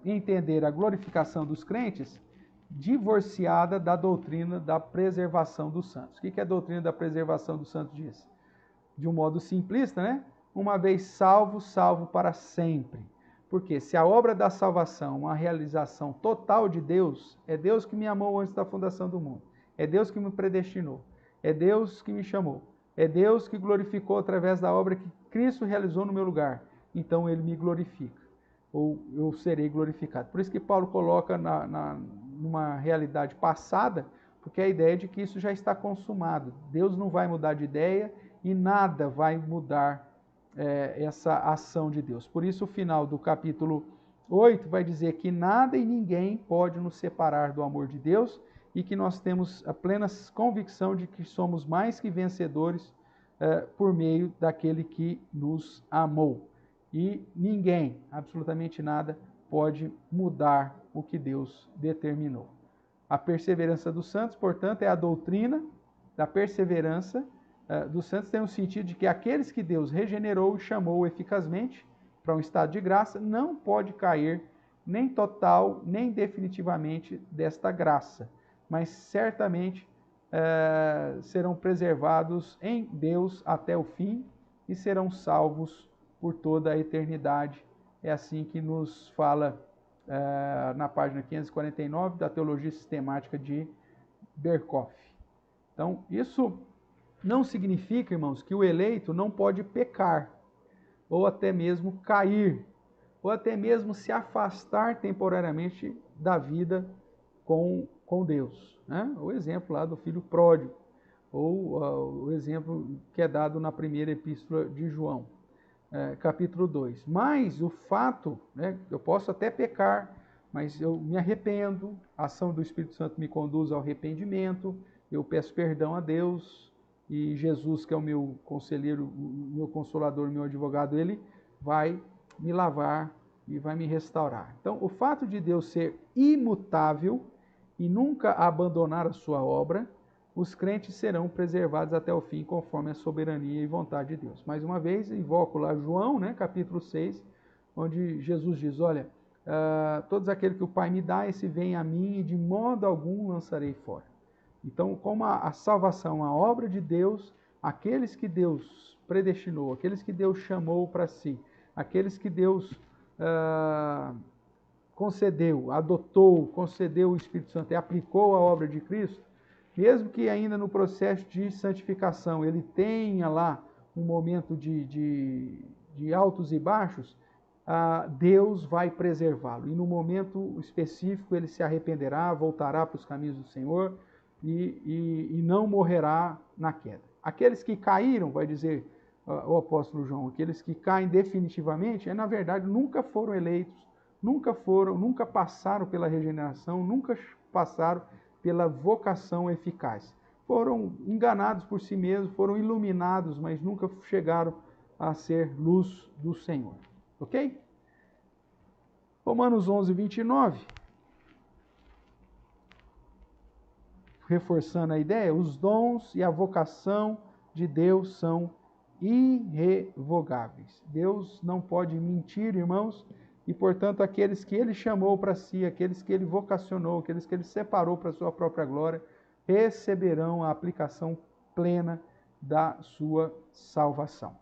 entender a glorificação dos crentes divorciada da doutrina da preservação dos santos. O que a doutrina da preservação dos santos diz? De um modo simplista, né? Uma vez salvo, salvo para sempre. Porque se a obra da salvação é uma realização total de Deus, é Deus que me amou antes da fundação do mundo, é Deus que me predestinou, é Deus que me chamou, é Deus que glorificou através da obra que Cristo realizou no meu lugar, então ele me glorifica, ou eu serei glorificado. Por isso que Paulo coloca numa realidade passada, porque a ideia é de que isso já está consumado. Deus não vai mudar de ideia e nada vai mudar essa ação de Deus. Por isso o final do capítulo 8 vai dizer que nada e ninguém pode nos separar do amor de Deus e que nós temos a plena convicção de que somos mais que vencedores por meio daquele que nos amou. E ninguém, absolutamente nada, pode mudar o que Deus determinou. A perseverança dos santos, portanto, é a doutrina da perseverança dos santos, tem o sentido de que aqueles que Deus regenerou e chamou eficazmente para um estado de graça, não pode cair nem total, nem definitivamente desta graça, mas certamente serão preservados em Deus até o fim e serão salvos por toda a eternidade. É assim que nos fala na página 549 da Teologia Sistemática de Berkhof. Então, isso não significa, irmãos, que o eleito não pode pecar, ou até mesmo cair, ou até mesmo se afastar temporariamente da vida com Deus, né? O exemplo lá do filho pródigo, ou o exemplo que é dado na primeira epístola de João, capítulo 2. Mas o fato, né, eu posso até pecar, mas eu me arrependo, a ação do Espírito Santo me conduz ao arrependimento, eu peço perdão a Deus, e Jesus, que é o meu conselheiro, o meu consolador, o meu advogado, ele vai me lavar e vai me restaurar. Então, o fato de Deus ser imutável e nunca abandonar a sua obra, os crentes serão preservados até o fim, conforme a soberania e vontade de Deus. Mais uma vez, invoco lá João, né, capítulo 6, onde Jesus diz, olha, todos aqueles que o Pai me dá, esse vem a mim, e de modo algum lançarei fora. Então, como a salvação, a obra de Deus, aqueles que Deus predestinou, aqueles que Deus chamou para si, aqueles que Deus concedeu, adotou, concedeu o Espírito Santo e aplicou a obra de Cristo, mesmo que ainda no processo de santificação ele tenha lá um momento de altos e baixos, Deus vai preservá-lo. E no momento específico ele se arrependerá, voltará para os caminhos do Senhor e não morrerá na queda. Aqueles que caíram, vai dizer o apóstolo João, aqueles que caem definitivamente, na verdade nunca foram eleitos, nunca passaram pela regeneração, nunca passaram pela vocação eficaz. Foram enganados por si mesmos, foram iluminados, mas nunca chegaram a ser luz do Senhor. Ok? Romanos 11, 29. Reforçando a ideia, os dons e a vocação de Deus são irrevogáveis. Deus não pode mentir, irmãos, e, portanto, aqueles que Ele chamou para si, aqueles que Ele vocacionou, aqueles que Ele separou para a sua própria glória, receberão a aplicação plena da sua salvação.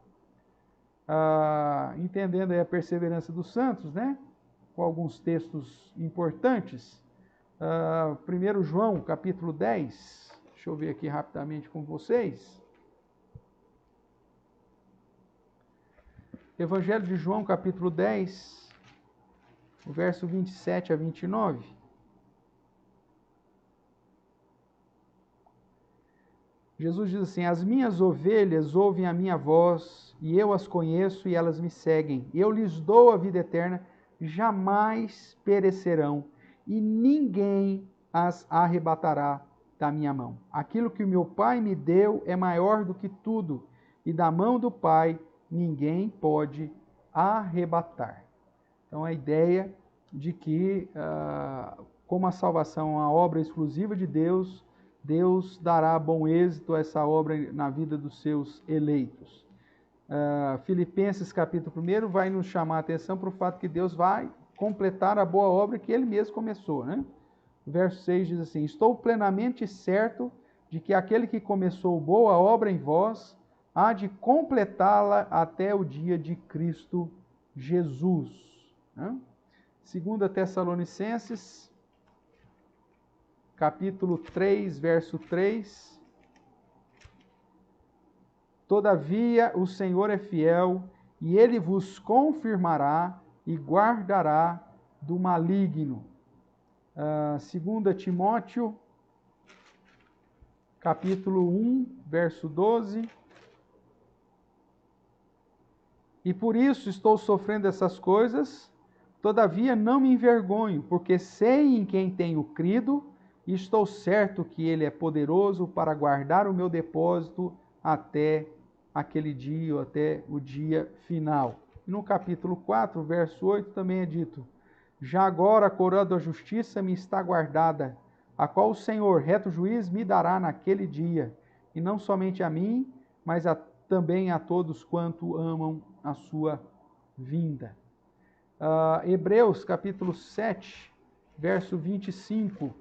Entendendo aí a perseverança dos santos, né? Com alguns textos importantes. 1 João, capítulo 10, deixa eu ver aqui rapidamente com vocês. Evangelho de João, capítulo 10, o verso 27 a 29. Jesus diz assim, as minhas ovelhas ouvem a minha voz, e eu as conheço e elas me seguem. Eu lhes dou a vida eterna, jamais perecerão, e ninguém as arrebatará da minha mão. Aquilo que o meu Pai me deu é maior do que tudo, e da mão do Pai ninguém pode arrebatar. Então a ideia de que, como a salvação é uma obra exclusiva de Deus, Deus dará bom êxito a essa obra na vida dos seus eleitos. Filipenses capítulo 1 vai nos chamar a atenção para o fato que Deus vai completar a boa obra que Ele mesmo começou, né? O verso 6 diz assim, estou plenamente certo de que aquele que começou boa obra em vós, há de completá-la até o dia de Cristo Jesus. Né? 2 Tessalonicenses, capítulo 3, verso 3. Todavia o Senhor é fiel, e Ele vos confirmará e guardará do maligno. 2 Timóteo, capítulo 1, verso 12. E por isso estou sofrendo essas coisas, todavia não me envergonho, porque sei em quem tenho crido, e estou certo que Ele é poderoso para guardar o meu depósito até aquele dia, ou até o dia final. No capítulo 4, verso 8, também é dito, já agora a coroa da justiça me está guardada, a qual o Senhor, reto juiz, me dará naquele dia, e não somente a mim, mas também a todos quanto amam a sua vinda. Hebreus, capítulo 7, verso 25.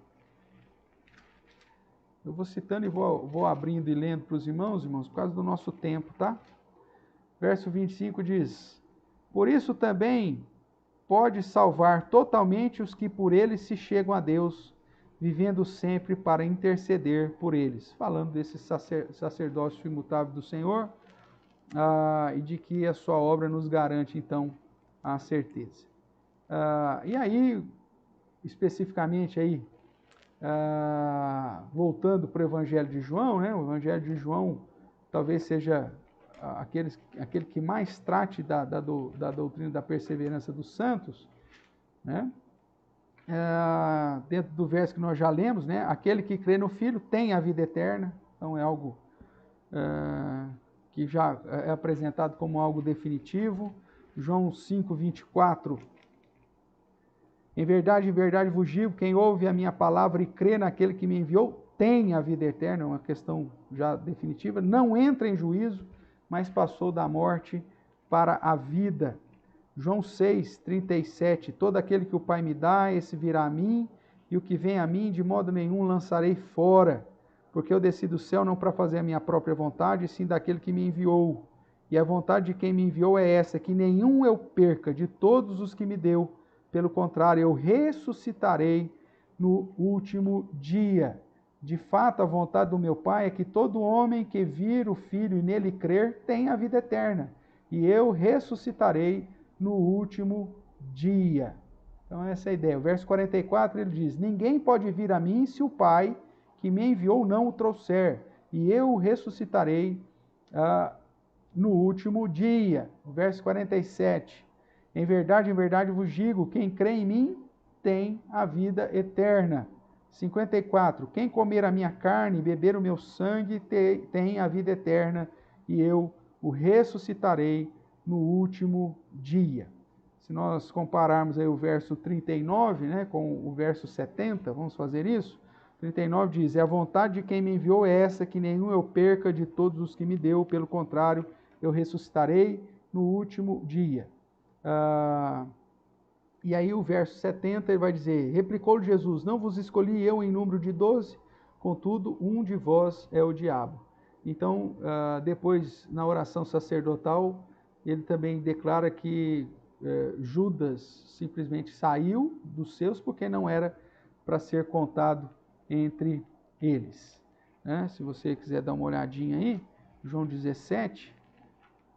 Eu vou citando e vou abrindo e lendo para os irmãos, por causa do nosso tempo, tá? Verso 25 diz, por isso também pode salvar totalmente os que por ele se chegam a Deus, vivendo sempre para interceder por eles. Falando desse sacerdócio imutável do Senhor, e de que a sua obra nos garante, então, a certeza. E aí, especificamente aí, voltando para o Evangelho de João, né? O Evangelho de João talvez seja aquele que mais trate da doutrina da perseverança dos santos, né? Dentro do verso que nós já lemos, né? Aquele que crê no Filho tem a vida eterna. Então é algo que já é apresentado como algo definitivo. João 5, 24. Em verdade vos digo, quem ouve a minha palavra e crê naquele que me enviou, tem a vida eterna, é uma questão já definitiva, não entra em juízo, mas passou da morte para a vida. João 6, 37, todo aquele que o Pai me dá, esse virá a mim, e o que vem a mim, de modo nenhum lançarei fora, porque eu desci do céu não para fazer a minha própria vontade, sim daquele que me enviou. E a vontade de quem me enviou é essa, que nenhum eu perca de todos os que me deu. Pelo contrário, eu ressuscitarei no último dia. De fato, a vontade do meu Pai é que todo homem que vir o Filho e nele crer tenha a vida eterna. E eu ressuscitarei no último dia. Então, essa é a ideia. O verso 44, ele diz, ninguém pode vir a mim se o Pai que me enviou não o trouxer. E eu o ressuscitarei no último dia. O verso 47, em verdade vos digo, quem crê em mim tem a vida eterna. 54, quem comer a minha carne e beber o meu sangue tem a vida eterna, e eu o ressuscitarei no último dia. Se nós compararmos aí o verso 39, né, com o verso 70, vamos fazer isso? 39 diz, a vontade de quem me enviou é essa, que nenhum eu perca de todos os que me deu, pelo contrário, eu ressuscitarei no último dia. E aí o verso 70 ele vai dizer, replicou-lhe Jesus, não vos escolhi eu em número de 12, contudo um de vós é o diabo. Então, depois na oração sacerdotal, ele também declara que Judas simplesmente saiu dos seus porque não era para ser contado entre eles. Né? Se você quiser dar uma olhadinha aí, João 17,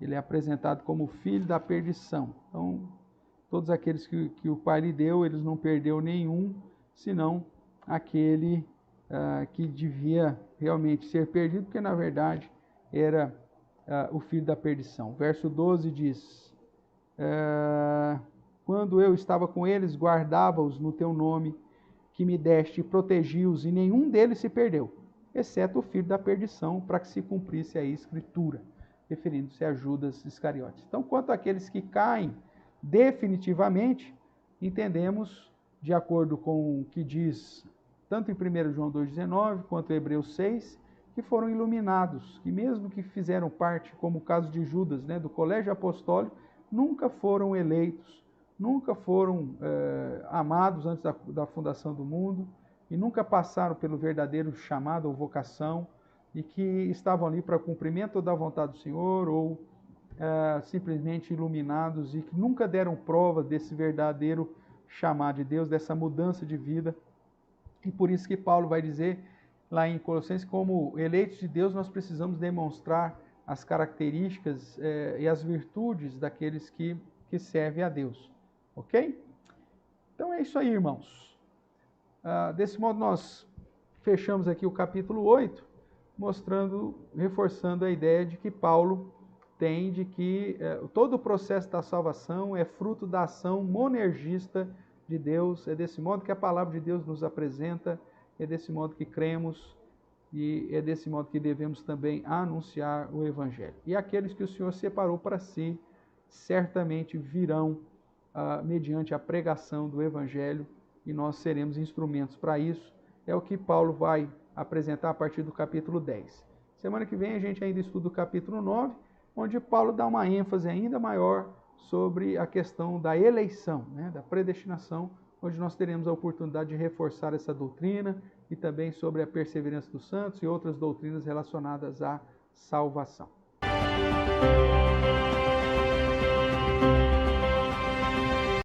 ele é apresentado como filho da perdição. Então, todos aqueles que o Pai lhe deu, eles não perdeu nenhum, senão aquele que devia realmente ser perdido, porque na verdade era o filho da perdição. Verso 12 diz, quando eu estava com eles, guardava-os no teu nome, que me deste e protegi-os, e nenhum deles se perdeu, exceto o filho da perdição, para que se cumprisse a Escritura, referindo-se a Judas Iscariotes. Então, quanto àqueles que caem definitivamente, entendemos, de acordo com o que diz tanto em 1 João 2,19 quanto em Hebreus 6, que foram iluminados, que mesmo que fizeram parte, como o caso de Judas, né, do colégio apostólico, nunca foram eleitos, nunca foram amados antes da fundação do mundo, e nunca passaram pelo verdadeiro chamado ou vocação, e que estavam ali para cumprimento da vontade do Senhor, ou simplesmente iluminados, e que nunca deram prova desse verdadeiro chamado de Deus, dessa mudança de vida. E por isso que Paulo vai dizer lá em Colossenses, como eleitos de Deus, nós precisamos demonstrar as características e as virtudes daqueles que servem a Deus. Ok? Então é isso aí, irmãos. Desse modo nós fechamos aqui o capítulo 8, reforçando a ideia de que Paulo tem de que todo o processo da salvação é fruto da ação monergista de Deus. É desse modo que a palavra de Deus nos apresenta, é desse modo que cremos e é desse modo que devemos também anunciar o Evangelho. E aqueles que o Senhor separou para si, certamente virão mediante a pregação do Evangelho, e nós seremos instrumentos para isso. É o que Paulo vai apresentar a partir do capítulo 10. Semana que vem a gente ainda estuda o capítulo 9, onde Paulo dá uma ênfase ainda maior sobre a questão da eleição, né, da predestinação, onde nós teremos a oportunidade de reforçar essa doutrina e também sobre a perseverança dos santos e outras doutrinas relacionadas à salvação.